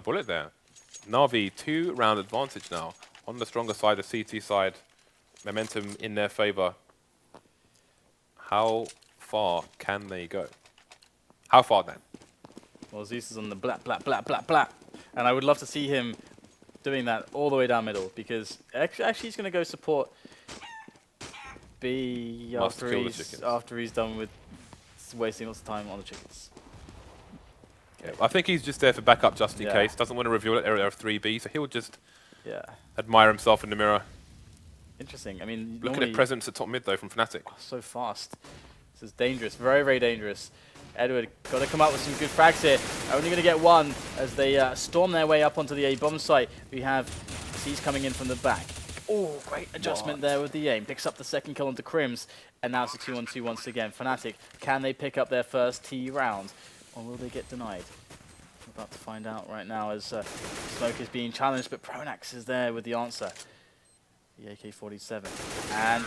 Speaker 2: bullet there. NaVi 2-round advantage now on the stronger side, the CT side. Momentum in their favor. How far can they go? How far then?
Speaker 3: Well, Zeus is on the blah, blah, blah, blah, blah. And I would love to see him doing that all the way down middle, because actually he's going to go support B after he's done with wasting lots of time on the chickens.
Speaker 2: Okay. I think he's just there for backup just in case. Doesn't want to reveal that area of 3B, so he'll just admire himself in the mirror.
Speaker 3: Interesting. I mean,
Speaker 2: looking at presence at top mid though from Fnatic.
Speaker 3: Oh, so fast. This is dangerous. Very, very dangerous. Edward got to come up with some good frags here. Only going to get one as they storm their way up onto the A bomb site. We have C's coming in from the back. Oh, great adjustment there with the aim. Picks up the second kill onto KRIMZ. And now it's a 2-on-2 once again. Fnatic, can they pick up their first T round? Or will they get denied? We're about to find out right now as Smoke is being challenged, but pronax is there with the answer. The AK-47. And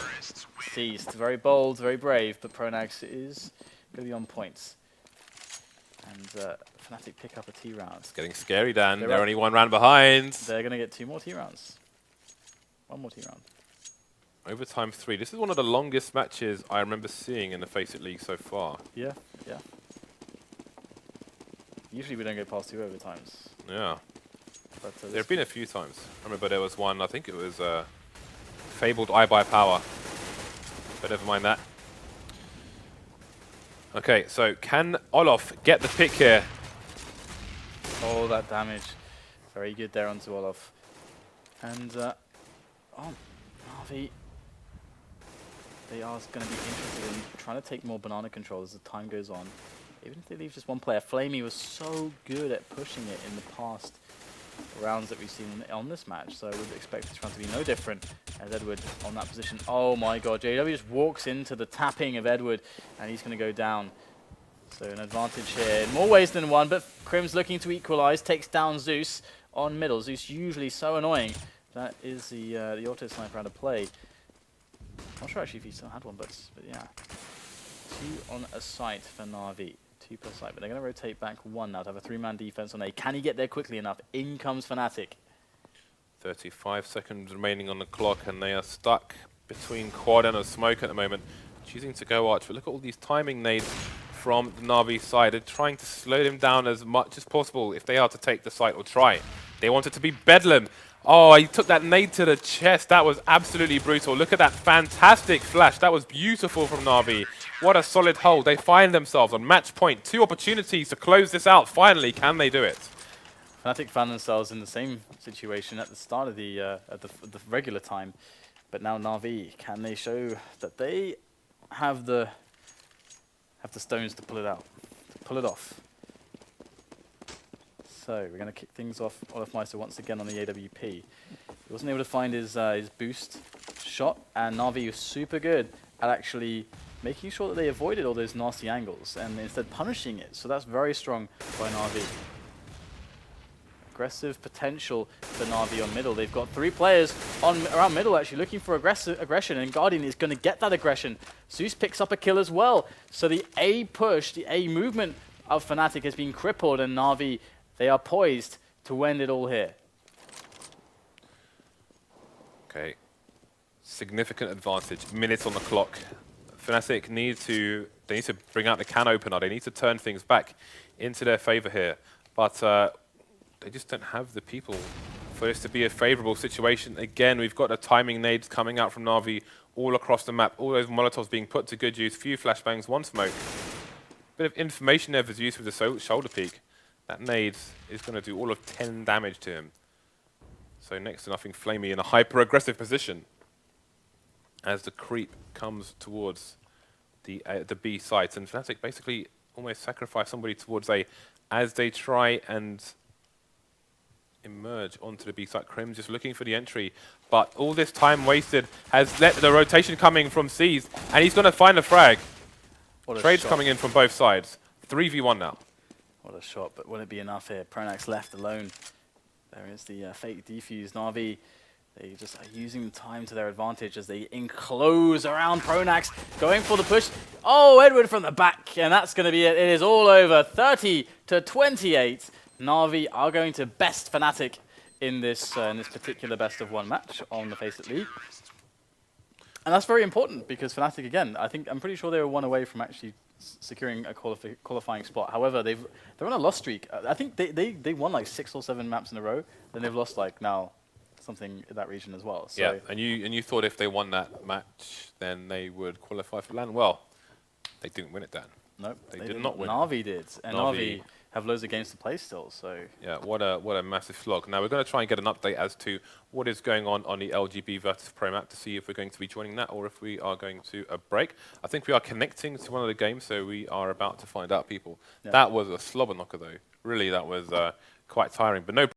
Speaker 3: seized. Very bold, very brave, but pronax is going to be on points. And Fnatic pick up a T round.
Speaker 2: It's getting scary, Dan. They're only 1 round behind.
Speaker 3: They're going to get 2 more T rounds. 1 more T round.
Speaker 2: Overtime 3. This is one of the longest matches I remember seeing in the FACEIT League so far.
Speaker 3: Yeah, yeah. Usually we don't go past 2 overtimes.
Speaker 2: Yeah.
Speaker 3: But
Speaker 2: there have been a few times. I remember there was one, I think it was Fabled Eye by Power. But never mind that. Okay, so can Olof get the pick here?
Speaker 3: Oh, that damage. Very good there onto Olof. And, NaVi, they are going to be interested in trying to take more banana control as the time goes on. Even if they leave just one player. flamie was so good at pushing it in the past rounds that we've seen on this match, so I would expect this round to be no different as Edward on that position. Oh my god, JW just walks into the tapping of Edward and he's going to go down. So an advantage here in more ways than one, but KRIMZ looking to equalize, takes down Zeus on middle. Zeus usually so annoying. That is the auto sniper out of play. Not sure actually if he still had one, but yeah. 2 on a site for NaVi. 2 per site, but they're going to rotate back 1 now to have a 3-man defense on A. Can he get there quickly enough? In comes Fnatic.
Speaker 2: 35 seconds remaining on the clock, and they are stuck between quad and a smoke at the moment. Choosing to go arch, but look at all these timing nades from the NaVi side. They're trying to slow them down as much as possible if they are to take the site or try. They want it to be bedlam. Oh, he took that nade to the chest. That was absolutely brutal. Look at that fantastic flash. That was beautiful from NaVi. What a solid hold. They find themselves on match point. 2 opportunities to close this out. Finally, can they do it?
Speaker 3: Fnatic found themselves in the same situation at the start of the regular time, but now NaVi, can they show that they have the stones to pull it out, to pull it off? So we're going to kick things off. Olofmeister once again on the AWP. He wasn't able to find his boost shot, and NaVi was super good at actually making sure that they avoided all those nasty angles and instead punishing it. So that's very strong by NaVi. Aggressive potential for NaVi on middle. They've got 3 players around middle actually looking for aggression, and Guardian is going to get that aggression. Zeus picks up a kill as well. So the A push, the A movement of Fnatic has been crippled, and NaVi, they are poised to end it all here.
Speaker 2: Okay. Significant advantage. Minutes on the clock. Fnatic need to bring out the can opener. They need to turn things back into their favor here. But they just don't have the people for this to be a favorable situation. Again, we've got the timing nades coming out from NaVi all across the map. All those Molotovs being put to good use. Few flashbangs, one smoke. Bit of information there for Zeus with the shoulder peek. That nade is going to do all of 10 damage to him. So next to nothing, flamie in a hyper-aggressive position as the creep comes towards the B site. And Fnatic basically almost sacrifice somebody towards A as they try and emerge onto the B site. KRIMZ just looking for the entry, but all this time wasted has let the rotation coming from C's, and he's going to find a frag. Trades coming in from both sides. 3v1 now.
Speaker 3: What a shot, but will it be enough here? pronax left alone. There is the fake defuse. NaVi, they just are using the time to their advantage as they enclose around pronax, going for the push. Oh, Edward from the back, and that's going to be it. It is all over. 30-28. NaVi are going to best Fnatic in this particular best-of-1 match on the FACEIT League. And that's very important because Fnatic, again, I'm pretty sure they were one away from actually securing a qualifying spot. However, they're on a loss streak. I think they won like 6 or 7 maps in a row. Then they've lost like now something in that region as well. So
Speaker 2: yeah, and you thought if they won that match, then they would qualify for LAN. Well, they didn't win it, Dan.
Speaker 3: Nope,
Speaker 2: they did not win.
Speaker 3: NaVi did, and NaVi have loads of games to play still. So
Speaker 2: yeah, what a massive slog. Now we're going to try and get an update as to what is going on the LGB versus Pro map to see if we're going to be joining that or if we are going to a break. I think we are connecting to one of the games, so we are about to find out, people. Yeah. That was a slobber knocker, though. Really, that was quite tiring, but no.